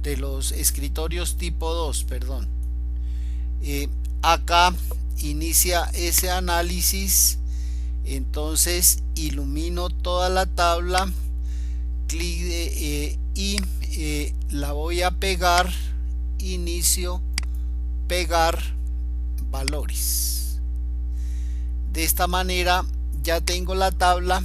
de los escritorios tipo 2, perdón. Acá inicia ese análisis. Entonces ilumino toda la tabla, y la voy a pegar. Inicio, pegar valores. De esta manera ya tengo la tabla.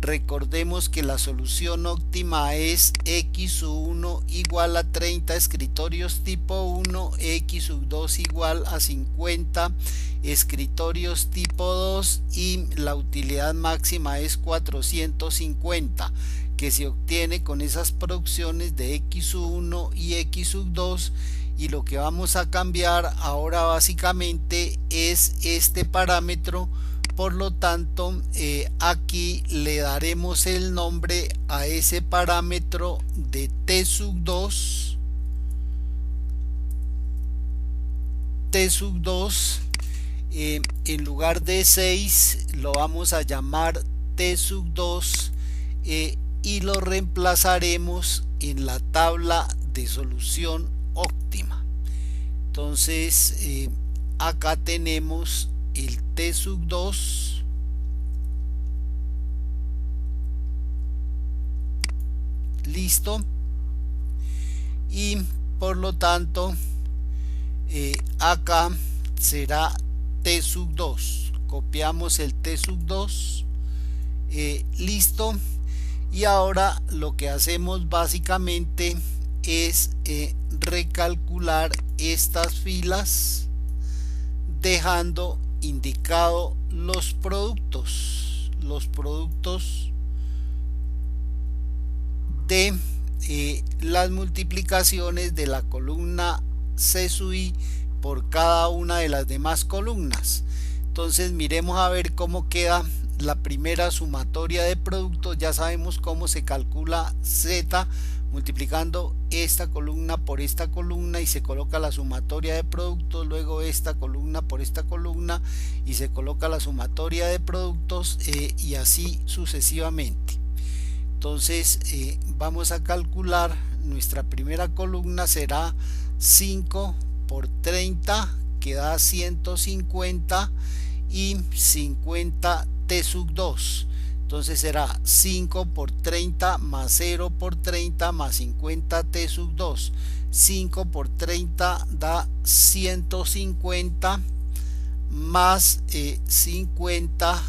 Recordemos que la solución óptima es x1 igual a 30 escritorios tipo 1, x2 igual a 50 escritorios tipo 2 y la utilidad máxima es 450, que se obtiene con esas producciones de x1 y x2. Y lo que vamos a cambiar ahora básicamente es este parámetro. Por lo tanto, aquí le daremos el nombre a ese parámetro de T2. T2, en lugar de 6 lo vamos a llamar T2, y lo reemplazaremos en la tabla de solución óptima. Entonces acá tenemos el T2, listo, y por lo tanto acá será T2. Copiamos el T2, listo. Y ahora lo que hacemos básicamente es recalcular estas filas, dejando indicado los productos de las multiplicaciones de la columna C sub i por cada una de las demás columnas. Entonces miremos a ver cómo queda la primera sumatoria de productos. Ya sabemos cómo se calcula Z multiplicando esta columna por esta columna y se coloca la sumatoria de productos, luego esta columna por esta columna y se coloca la sumatoria de productos, y así sucesivamente. Entonces vamos a calcular. Nuestra primera columna será 5 por 30 que da 150 y 50 t sub 2. Entonces será 5 por 30 más 0 por 30 más 50 t sub 2. 5 por 30 da 150 más 50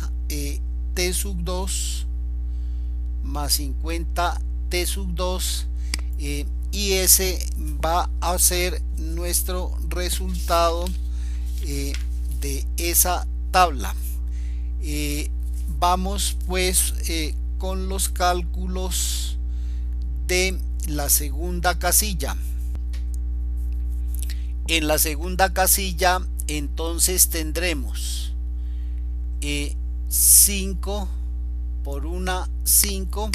t sub 2 más 50 t sub 2, y ese va a ser nuestro resultado de esa tabla. Vamos pues con los cálculos de la segunda casilla. En la segunda casilla entonces tendremos 5 por 1 5,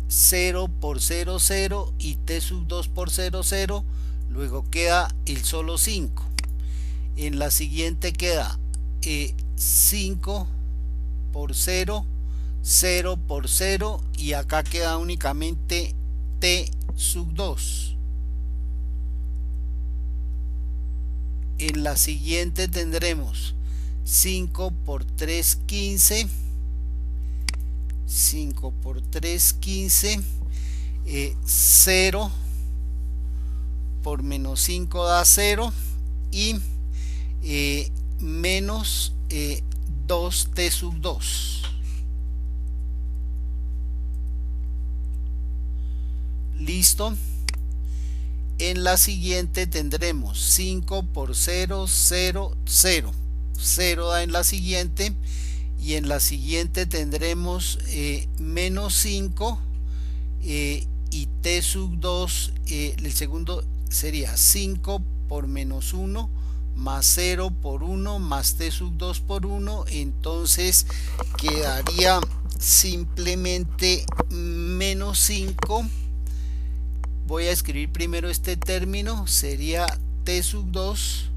0 por 0 0 y t sub 2 por 0 0, luego queda el solo 5. En la siguiente queda 5 por 0, 0 por 0 y acá queda únicamente t sub 2. En la siguiente tendremos 5 por 3 15, 5 por 3 15, 0 por menos 5 da 0 y menos 2t sub 2. Listo. En la siguiente tendremos 5 por 0 0 0, 0 da en la siguiente, y en la siguiente tendremos menos 5 y t sub 2. El segundo sería 5 por menos 1 más 0 por 1 más t sub 2 por 1. Entonces quedaría simplemente menos 5. Voy a escribir primero este término, sería t sub 2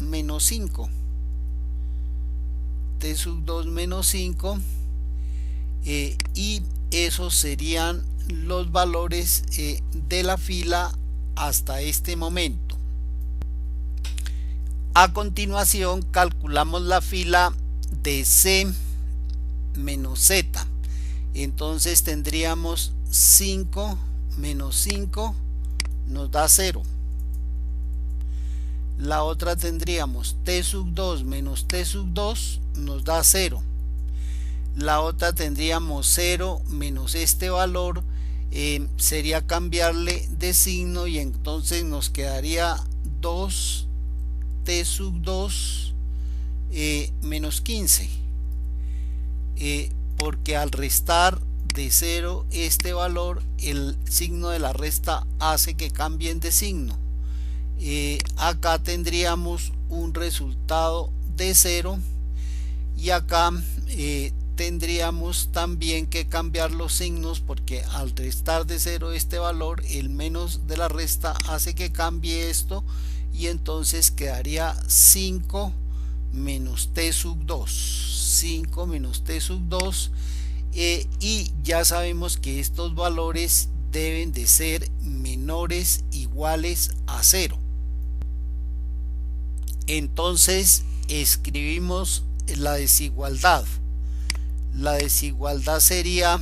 menos 5, t sub 2 menos 5, y esos serían los valores de la fila hasta este momento. A continuación calculamos la fila de C menos Z. Entonces tendríamos 5 menos 5 nos da 0. La otra tendríamos t sub 2 menos t sub 2 nos da 0. La otra tendríamos 0 menos este valor, sería cambiarle de signo y entonces nos quedaría 2 t sub 2 menos 15, porque al restar de 0 este valor, el signo de la resta hace que cambien de signo. Acá tendríamos un resultado de 0 y acá tendríamos también que cambiar los signos, porque al restar de 0 este valor, el menos de la resta hace que cambie esto, y entonces quedaría 5 menos t sub 2, 5 menos t sub 2, y ya sabemos que estos valores deben de ser menores iguales a 0. Entonces escribimos la desigualdad. La desigualdad sería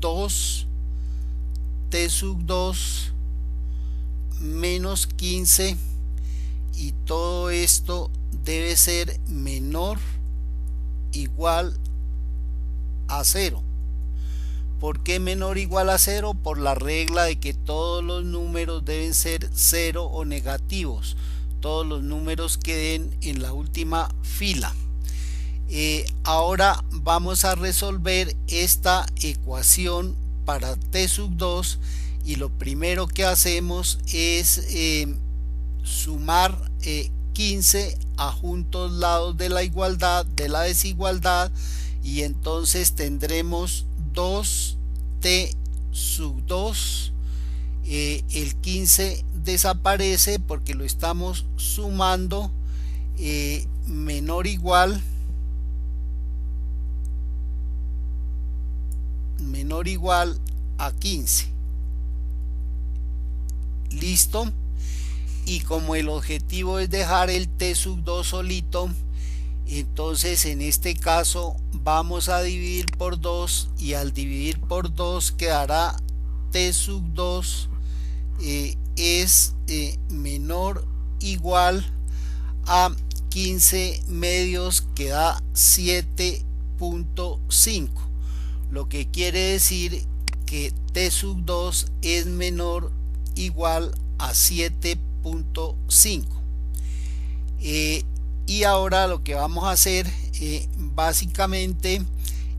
2 t sub 2 menos 15, y todo esto debe ser menor igual a 0. ¿Por qué menor igual a 0? Por la regla de que todos los números deben ser 0 o negativos, todos los números que den en la última fila. Ahora vamos a resolver esta ecuación para t sub 2 y lo primero que hacemos es sumar 15 a juntos lados de la igualdad de la desigualdad, y entonces tendremos 2t sub 2. El 15 desaparece porque lo estamos sumando, menor o igual a 15. Listo. Y como el objetivo es dejar el t sub 2 solito, entonces en este caso vamos a dividir por 2, y al dividir por 2 quedará t sub 2 es menor o igual a 15 medios, que da 7.5, lo que quiere decir que t sub 2 es menor o igual a 7.5. Y ahora lo que vamos a hacer básicamente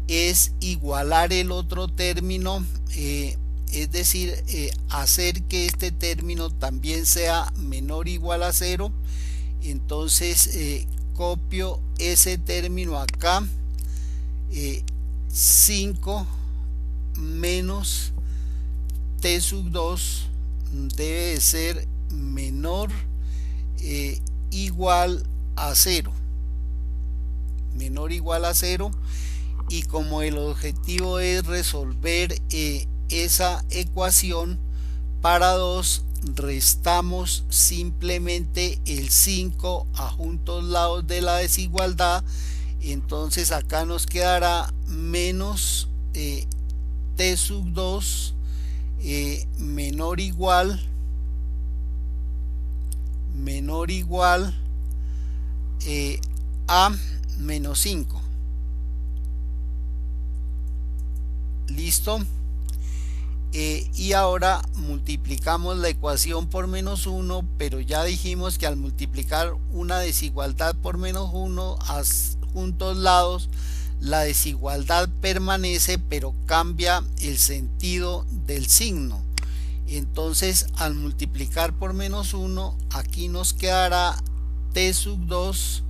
es igualar el otro término, es decir, hacer que este término también sea menor o igual a 0. Entonces copio ese término acá, 5 menos t sub 2 debe de ser menor igual a 0, menor igual a 0. Y como el objetivo es resolver esa ecuación para 2, restamos simplemente el 5 a juntos lados de la desigualdad. Entonces acá nos quedará menos t sub 2 menor o igual a menos 5. Listo. Y ahora multiplicamos la ecuación por menos 1, pero ya dijimos que al multiplicar una desigualdad por menos 1 a juntos lados, la desigualdad permanece, pero cambia el sentido del signo. Entonces al multiplicar por menos 1, aquí nos quedará t sub 2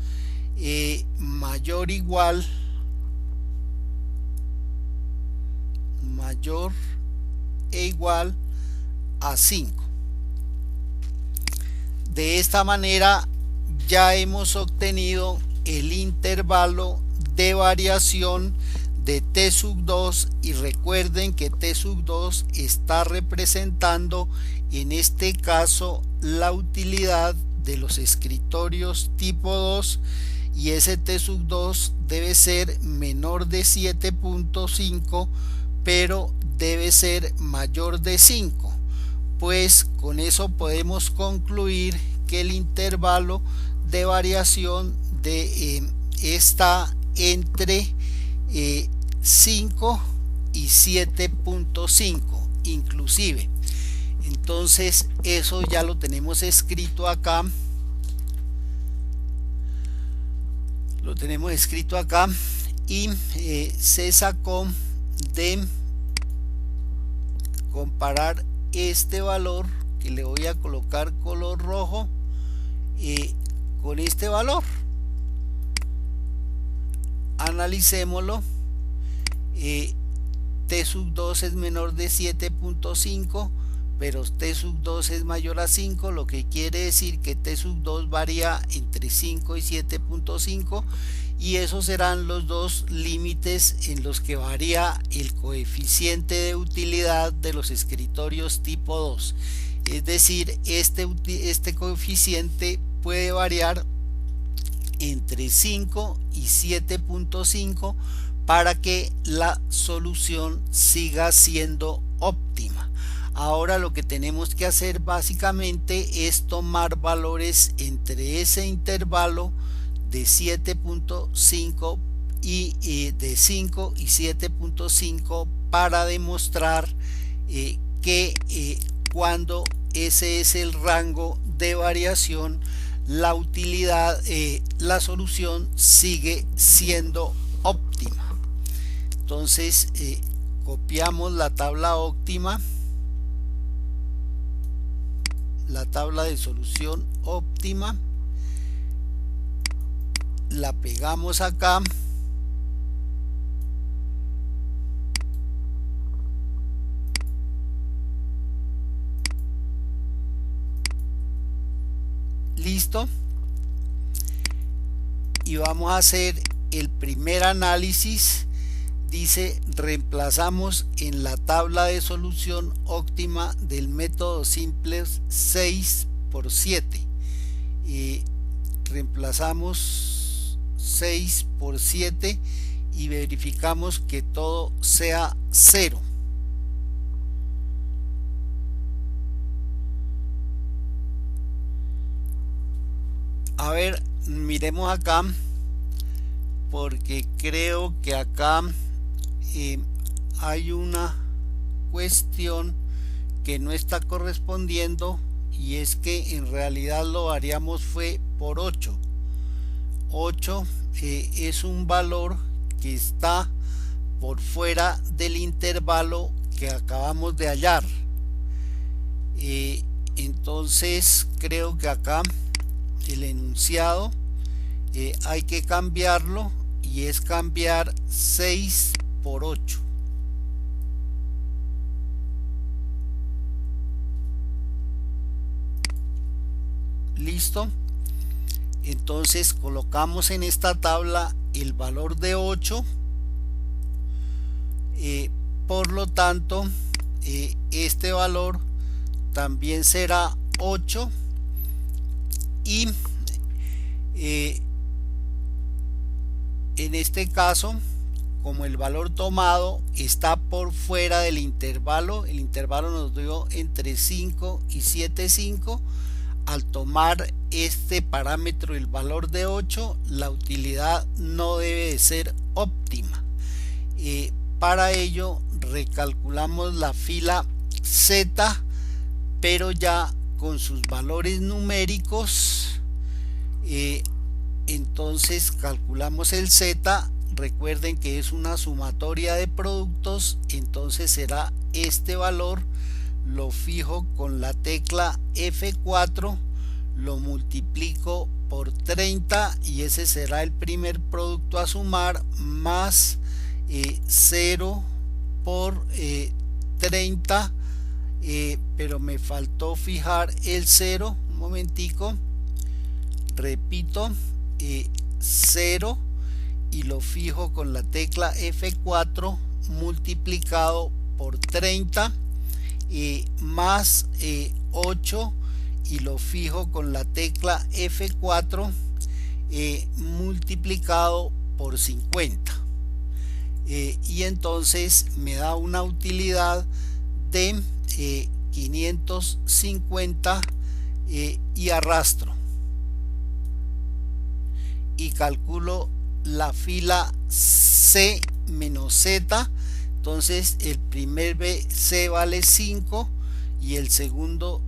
mayor e igual a 5. De esta manera ya hemos obtenido el intervalo de variación de t sub 2, y recuerden que t sub 2 está representando en este caso la utilidad de los escritorios tipo 2, y ese t sub 2 debe ser menor de 7.5, pero debe ser mayor de 5. Pues con eso podemos concluir que el intervalo de variación está entre 5 y 7.5 inclusive. Entonces eso ya lo tenemos escrito acá, y se sacó de comparar este valor, que le voy a colocar color rojo, con este valor. Analicémoslo. T sub 2 es menor de 7.5, pero T sub 2 es mayor a 5, lo que quiere decir que T sub 2 varía entre 5 y 7.5, y esos serán los dos límites en los que varía el coeficiente de utilidad de los escritorios tipo 2. Es decir, este coeficiente puede variar entre 5 y 7.5 para que la solución siga siendo óptima. Ahora lo que tenemos que hacer básicamente es tomar valores entre ese intervalo de 7.5 y de 5 y 7.5 para demostrar que cuando ese es el rango de variación, la utilidad, la solución sigue siendo óptima. Entonces copiamos la tabla óptima, la tabla de solución óptima, la pegamos acá, listo, y vamos a hacer el primer análisis. Dice: reemplazamos en la tabla de solución óptima del método simple 6 por 7 y reemplazamos 6 por 7 y verificamos que todo sea 0. A ver, miremos acá, porque creo que acá hay una cuestión que no está correspondiendo, y es que en realidad lo variamos fue por 8. 8 es un valor que está por fuera del intervalo que acabamos de hallar. Entonces creo que acá el enunciado hay que cambiarlo, y es cambiar 6 por 8. Listo. Entonces colocamos en esta tabla el valor de 8. Por lo tanto, este valor también será 8, y en este caso, como el valor tomado está por fuera del intervalo, el intervalo nos dio entre 5 y 7,5, al tomar este parámetro, el valor de 8, la utilidad no debe de ser óptima. Para ello recalculamos la fila Z, pero ya con sus valores numéricos. Entonces calculamos el Z, recuerden que es una sumatoria de productos, entonces será este valor, lo fijo con la tecla F4, lo multiplico por 30 y ese será el primer producto a sumar, más 0 por 30, pero me faltó fijar el 0, un momentico, repito, 0, y lo fijo con la tecla F4 multiplicado por 30, más 8, y lo fijo con la tecla F4 multiplicado por 50, y entonces me da una utilidad de 550, y arrastro y calculo la fila C menos Z. Entonces el primer C vale 5 y el segundo,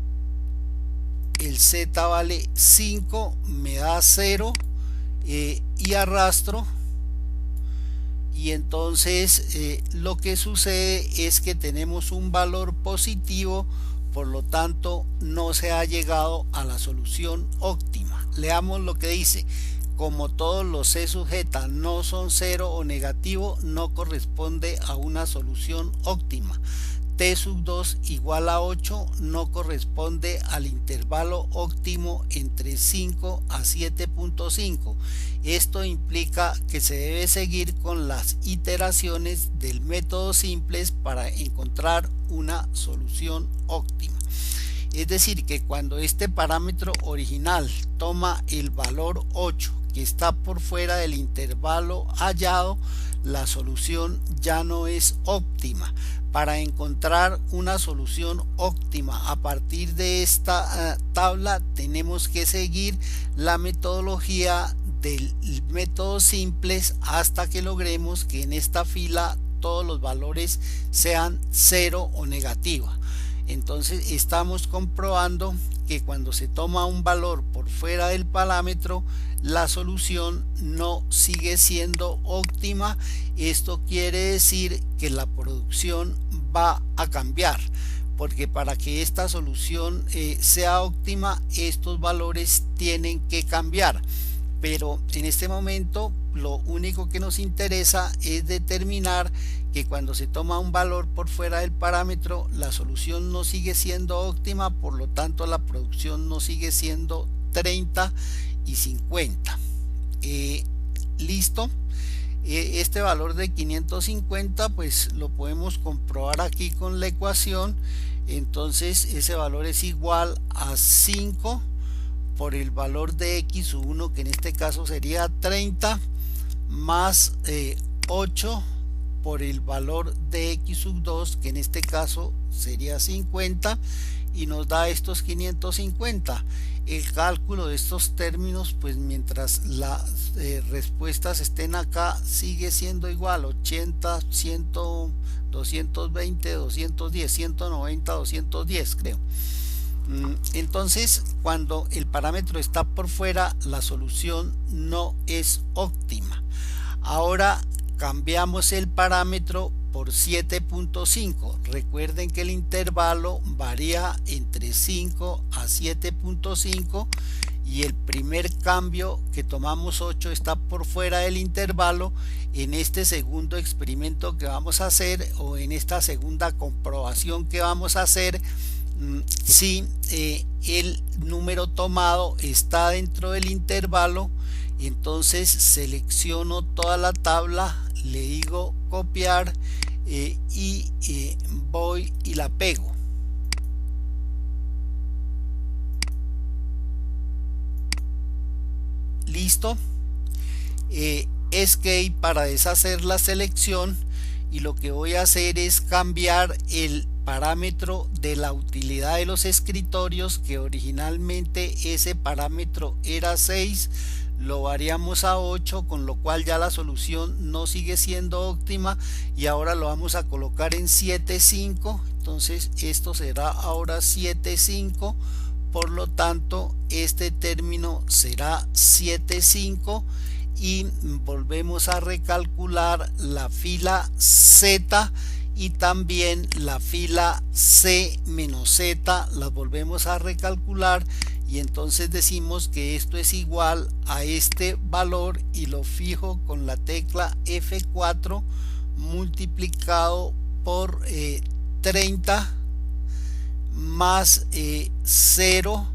el Z vale 5, me da 0, y arrastro, y entonces lo que sucede es que tenemos un valor positivo, por lo tanto no se ha llegado a la solución óptima. Leamos lo que dice: como todos los C sub z no son 0 o negativo, no corresponde a una solución óptima. T sub 2 igual a 8 no corresponde al intervalo óptimo entre 5 a 7.5. Esto implica que se debe seguir con las iteraciones del método simples para encontrar una solución óptima. Es decir, que cuando este parámetro original toma el valor 8 que está por fuera del intervalo hallado, la solución ya no es óptima. Para encontrar una solución óptima a partir de esta tabla, tenemos que seguir la metodología del método simples hasta que logremos que en esta fila todos los valores sean 0 o negativa. Entonces estamos comprobando que cuando se toma un valor por fuera del parámetro, la solución no sigue siendo óptima. Esto quiere decir que la producción va a cambiar, porque para que esta solución sea óptima, estos valores tienen que cambiar. Pero en este momento lo único que nos interesa es determinar que cuando se toma un valor por fuera del parámetro, la solución no sigue siendo óptima, por lo tanto la producción no sigue siendo 30 y 50. Listo. Este valor de 550 pues lo podemos comprobar aquí con la ecuación. Entonces ese valor es igual a 5 por el valor de x1, que en este caso sería 30, más 8 por el valor de x2, que en este caso sería 50, y nos da estos 550. El cálculo de estos términos, pues mientras las respuestas estén acá, sigue siendo igual: 80, 100, 220, 210, 190, 210 creo. Entonces, cuando el parámetro está por fuera, la solución no es óptima. Ahora cambiamos el parámetro por 7.5. Recuerden que el intervalo varía entre 5 a 7.5 y el primer cambio que tomamos 8 está por fuera del intervalo. En este segundo experimento que vamos a hacer, o en esta segunda comprobación que vamos a hacer, si el número tomado está dentro del intervalo, entonces selecciono toda la tabla, le digo copiar y voy y la pego. Listo. Escape para deshacer la selección, y lo que voy a hacer es cambiar el parámetro de la utilidad de los escritorios, que originalmente ese parámetro era 6, lo variamos a 8, con lo cual ya la solución no sigue siendo óptima, y ahora lo vamos a colocar en 7.5. entonces esto será ahora 7.5, por lo tanto este término será 7.5, y volvemos a recalcular la fila Z y también la fila C menos Z, las volvemos a recalcular, y entonces decimos que esto es igual a este valor, y lo fijo con la tecla F4 multiplicado por 30 más 0,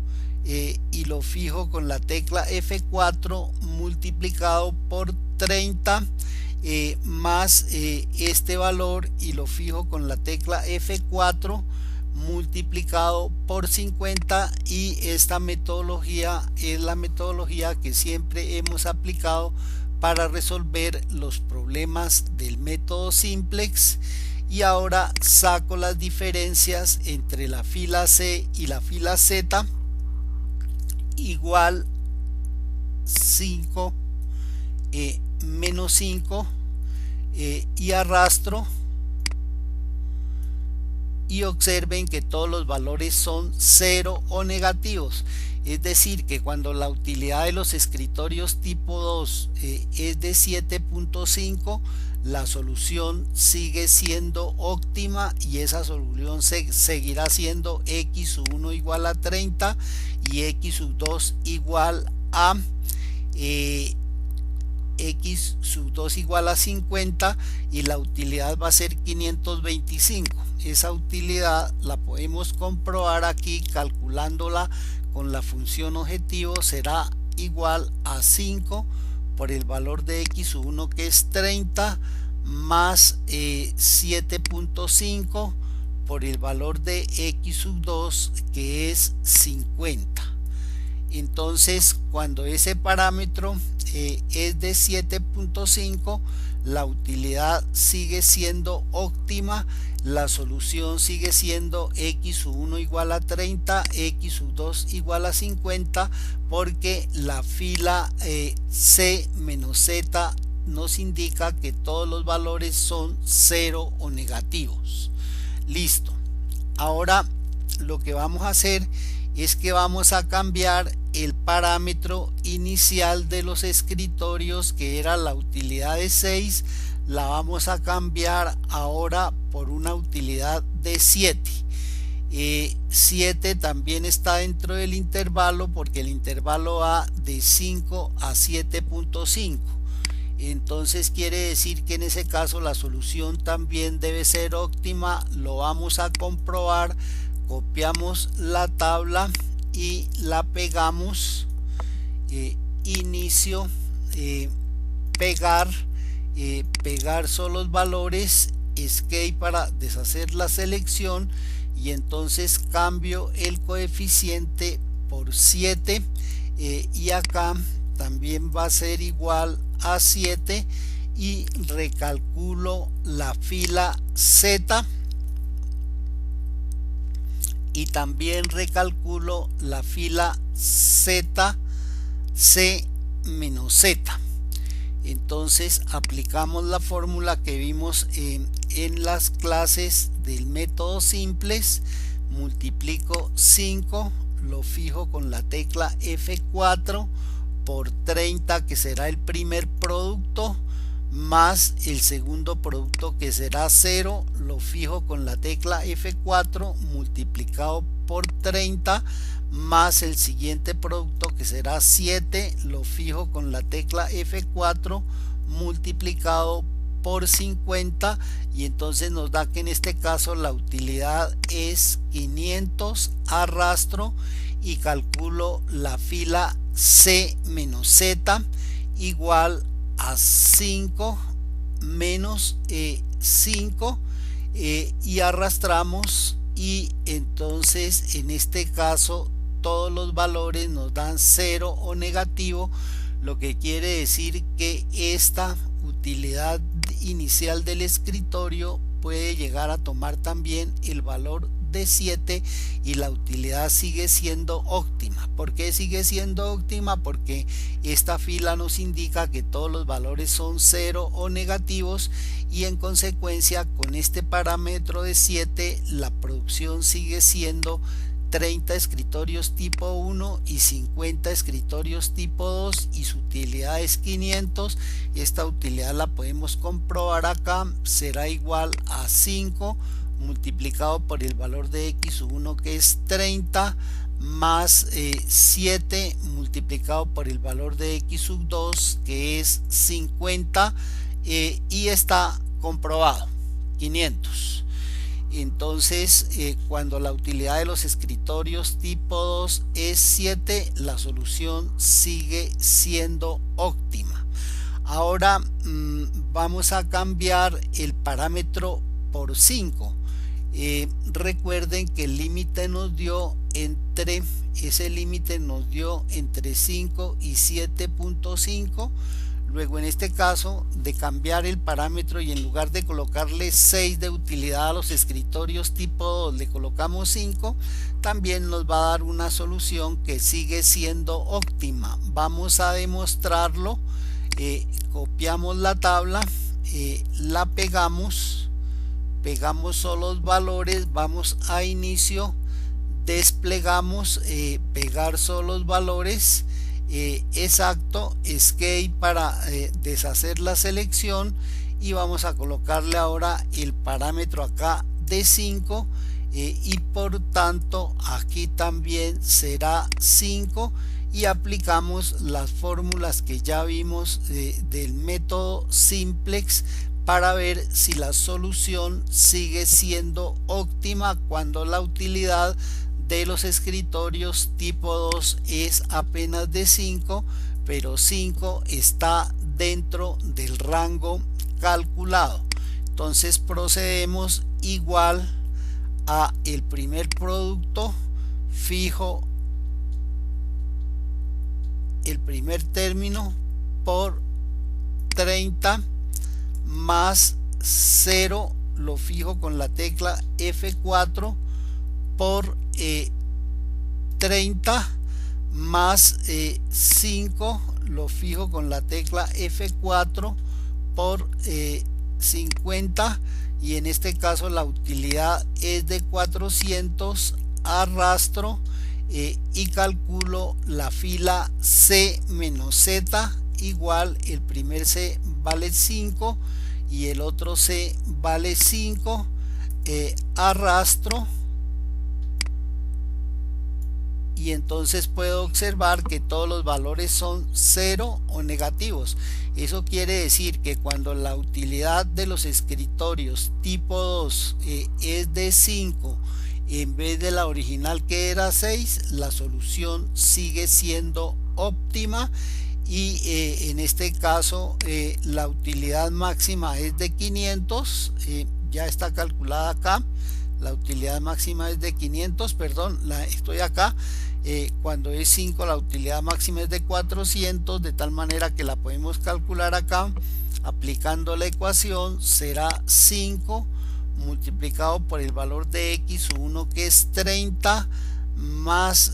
y lo fijo con la tecla F4 multiplicado por 30 más este valor, y lo fijo con la tecla F4 multiplicado por 50, y esta metodología es la metodología que siempre hemos aplicado para resolver los problemas del método simplex. Y ahora saco las diferencias entre la fila C y la fila Z, igual 5 menos 5, y arrastro, y observen que todos los valores son 0 o negativos. Es decir, que cuando la utilidad de los escritorios tipo 2 es de 7.5, la solución sigue siendo óptima, y esa solución seguirá siendo x1 igual a 30 y x2 igual a x2 igual a 50, y la utilidad va a ser 525. Esa utilidad la podemos comprobar aquí calculándola con la función objetivo. Será igual a 5 por el valor de x1, que es 30, más 7.5 por el valor de x2, que es 50. Entonces, cuando ese parámetro es de 7.5, la utilidad sigue siendo óptima, la solución sigue siendo x1 igual a 30, x2 igual a 50, porque la fila C menos Z nos indica que todos los valores son 0 o negativos. Listo. Ahora lo que vamos a hacer es que vamos a cambiar el parámetro inicial de los escritorios, que era la utilidad de 6, la vamos a cambiar ahora por una utilidad de 7. 7 también está dentro del intervalo porque el intervalo va de 5 a 7.5. Entonces quiere decir que en ese caso la solución también debe ser óptima. Lo vamos a comprobar. Copiamos la tabla y la pegamos. Inicio, pegar, pegar solo los valores, escape para deshacer la selección, y entonces cambio el coeficiente por 7, y acá también va a ser igual a 7, y recalculo la fila Z y también recalculo la fila Z, C menos Z. Entonces aplicamos la fórmula que vimos en las clases del método simples. Multiplico 5, lo fijo con la tecla F4 por 30, que será el primer producto, más el segundo producto, que será 0, lo fijo con la tecla F4 multiplicado por 30, más el siguiente producto, que será 7, lo fijo con la tecla F4 multiplicado por 50, y entonces nos da que en este caso la utilidad es 500, arrastro y calculo la fila C menos Z igual a 5 menos 5, y arrastramos, y entonces en este caso todos los valores nos dan 0 o negativo, lo que quiere decir que esta utilidad inicial del escritorio puede llegar a tomar también el valor de 7 y la utilidad sigue siendo óptima. ¿Por qué sigue siendo óptima? Porque esta fila nos indica que todos los valores son 0 o negativos, y en consecuencia con este parámetro de 7 la producción sigue siendo 30 escritorios tipo 1 y 50 escritorios tipo 2, y su utilidad es 500. Esta utilidad la podemos comprobar acá, será igual a 5 multiplicado por el valor de x1, que es 30, más 7 multiplicado por el valor de x2, que es 50, y está comprobado 500. Entonces cuando la utilidad de los escritorios tipo 2 es 7, la solución sigue siendo óptima. Ahora vamos a cambiar el parámetro por 5. Recuerden que el límite nos dio entre 5 y 7.5. Luego en este caso de cambiar el parámetro, y en lugar de colocarle 6 de utilidad a los escritorios tipo 2 le colocamos 5, también nos va a dar una solución que sigue siendo óptima. Vamos a demostrarlo. Copiamos la tabla, la pegamos solo los valores, vamos a inicio, desplegamos, pegar solo los valores, exacto, escape para deshacer la selección, y vamos a colocarle ahora el parámetro acá de 5, y por tanto aquí también será 5, y aplicamos las fórmulas que ya vimos del método simplex para ver si la solución sigue siendo óptima cuando la utilidad de los escritorios tipo 2 es apenas de 5, pero 5 está dentro del rango calculado. Entonces procedemos igual a el primer producto, fijo el primer término por 30, más 0 lo fijo con la tecla F4 por 30, más 5 lo fijo con la tecla F4 por 50, y en este caso la utilidad es de 400, arrastro y calculo la fila C menos Z igual, el primer C vale 5 y el otro C vale 5, arrastro y entonces puedo observar que todos los valores son 0 o negativos. Eso quiere decir que cuando la utilidad de los escritorios tipo 2 es de 5 en vez de la original que era 6, la solución sigue siendo óptima y en este caso la utilidad máxima es de 500, ya está calculada acá. La utilidad máxima es de 500, perdón, estoy acá. Cuando es 5 la utilidad máxima es de 400, de tal manera que la podemos calcular acá aplicando la ecuación. Será 5 multiplicado por el valor de x1 que es 30 más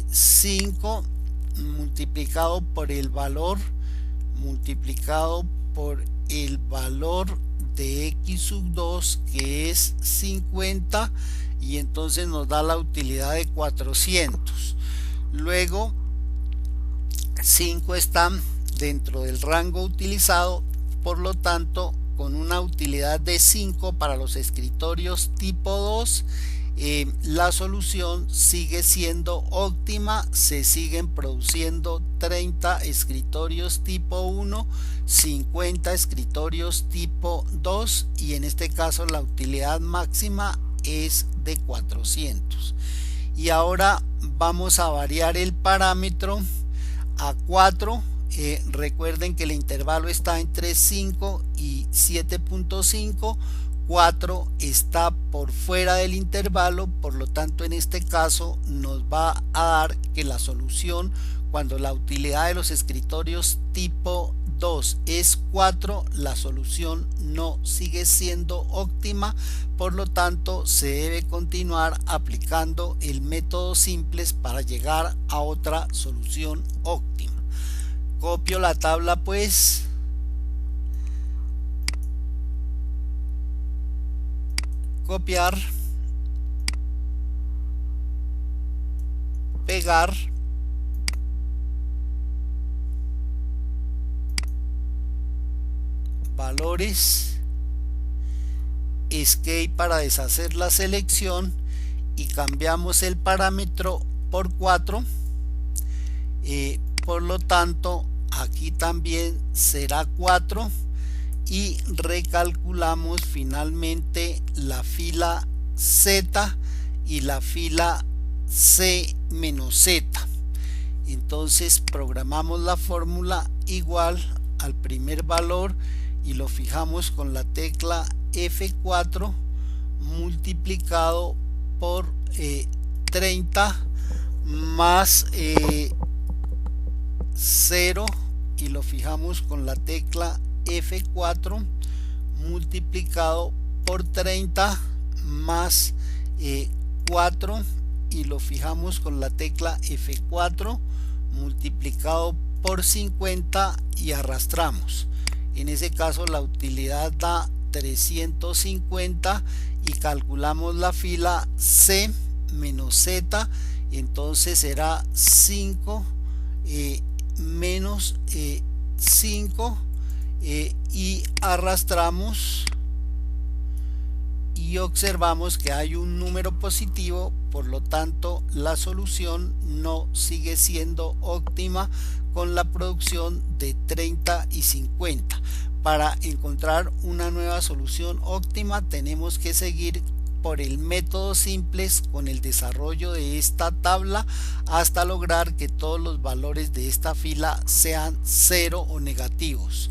5 multiplicado por el valor de x sub 2 que es 50 y entonces nos da la utilidad de 400. Luego 5 está dentro del rango utilizado, por lo tanto con una utilidad de 5 para los escritorios tipo 2, la solución sigue siendo óptima. Se siguen produciendo 30 escritorios tipo 1, 50 escritorios tipo 2 y en este caso la utilidad máxima es de 400. Y ahora vamos a variar el parámetro a 4. Recuerden que el intervalo está entre 5 y 7.5. 4 está por fuera del intervalo, por lo tanto en este caso nos va a dar que la solución, cuando la utilidad de los escritorios tipo 2 es 4, la solución no sigue siendo óptima, por lo tanto se debe continuar aplicando el método simples para llegar a otra solución óptima. Copio la tabla pues, copiar, pegar, valores, escape para deshacer la selección y cambiamos el parámetro por 4. Por lo tanto aquí también será 4 y recalculamos finalmente la fila Z y la fila C menos Z. Entonces programamos la fórmula igual al primer valor y lo fijamos con la tecla F4 multiplicado por 30 más 0 y lo fijamos con la tecla F4 multiplicado por 30 más 4 y lo fijamos con la tecla F4 multiplicado por 50 y arrastramos. En ese caso la utilidad da 350 y calculamos la fila C menos Z, entonces será 5 menos 5 y arrastramos y observamos que hay un número positivo, por lo tanto la solución no sigue siendo óptima con la producción de 30 y 50. Para encontrar una nueva solución óptima tenemos que seguir por el método simples con el desarrollo de esta tabla hasta lograr que todos los valores de esta fila sean 0 o negativos.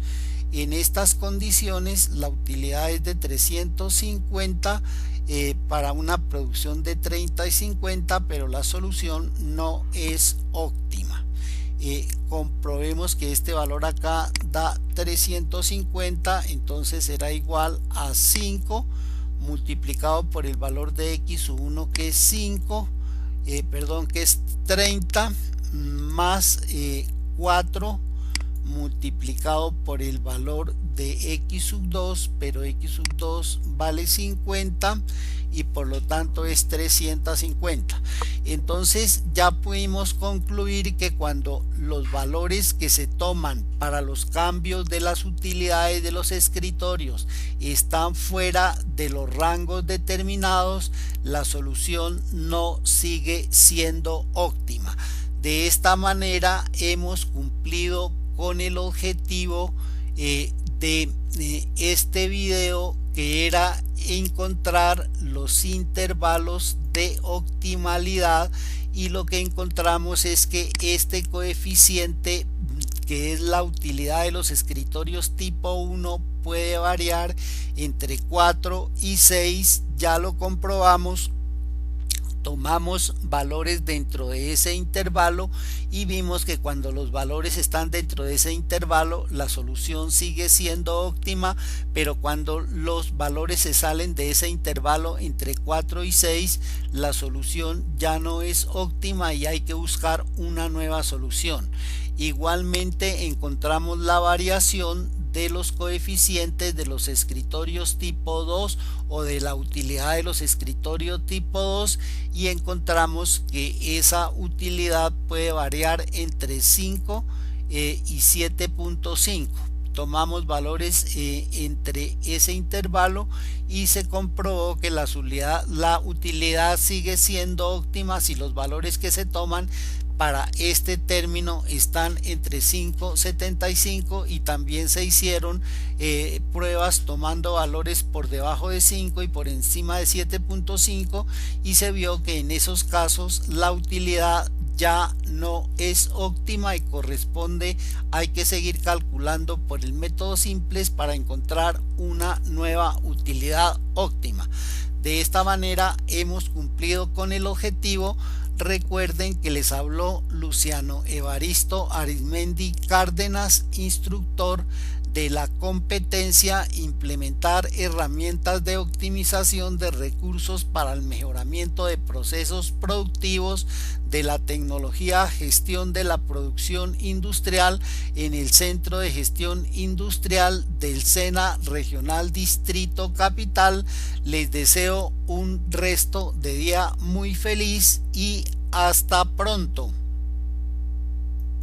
En estas condiciones la utilidad es de 350 para una producción de 30 y 50, pero la solución no es óptima. Comprobemos que este valor acá da 350, entonces será igual a 5 multiplicado por el valor de x1 que es 5, que es 30 más 4 multiplicado por el valor de x sub 2, pero x sub 2 vale 50 y por lo tanto es 350. Entonces ya pudimos concluir que cuando los valores que se toman para los cambios de las utilidades de los escritorios están fuera de los rangos determinados, la solución no sigue siendo óptima. De esta manera hemos cumplido con el objetivo de este video, que era encontrar los intervalos de optimalidad, y lo que encontramos es que este coeficiente, que es la utilidad de los escritorios tipo 1, puede variar entre 4 y 6. Ya lo comprobamos, tomamos valores dentro de ese intervalo y vimos que cuando los valores están dentro de ese intervalo la solución sigue siendo óptima, pero cuando los valores se salen de ese intervalo entre 4 y 6 la solución ya no es óptima y hay que buscar una nueva solución. Igualmente encontramos la variación de los coeficientes de los escritorios tipo 2 o de la utilidad de los escritorios tipo 2 y encontramos que esa utilidad puede variar entre 5 y 7.5. Tomamos valores entre ese intervalo y se comprobó que la utilidad sigue siendo óptima si los valores que se toman para este término están entre 5.75, y también se hicieron pruebas tomando valores por debajo de 5 y por encima de 7.5 y se vio que en esos casos la utilidad ya no es óptima y hay que seguir calculando por el método simples para encontrar una nueva utilidad óptima. De esta manera hemos cumplido con el objetivo. Recuerden que les habló Luciano Evaristo Arizmendi Cárdenas, instructor de la competencia implementar herramientas de optimización de recursos para el mejoramiento de procesos productivos de la tecnología gestión de la producción industrial en el Centro de Gestión Industrial del SENA Regional Distrito Capital. Les deseo un resto de día muy feliz y hasta pronto.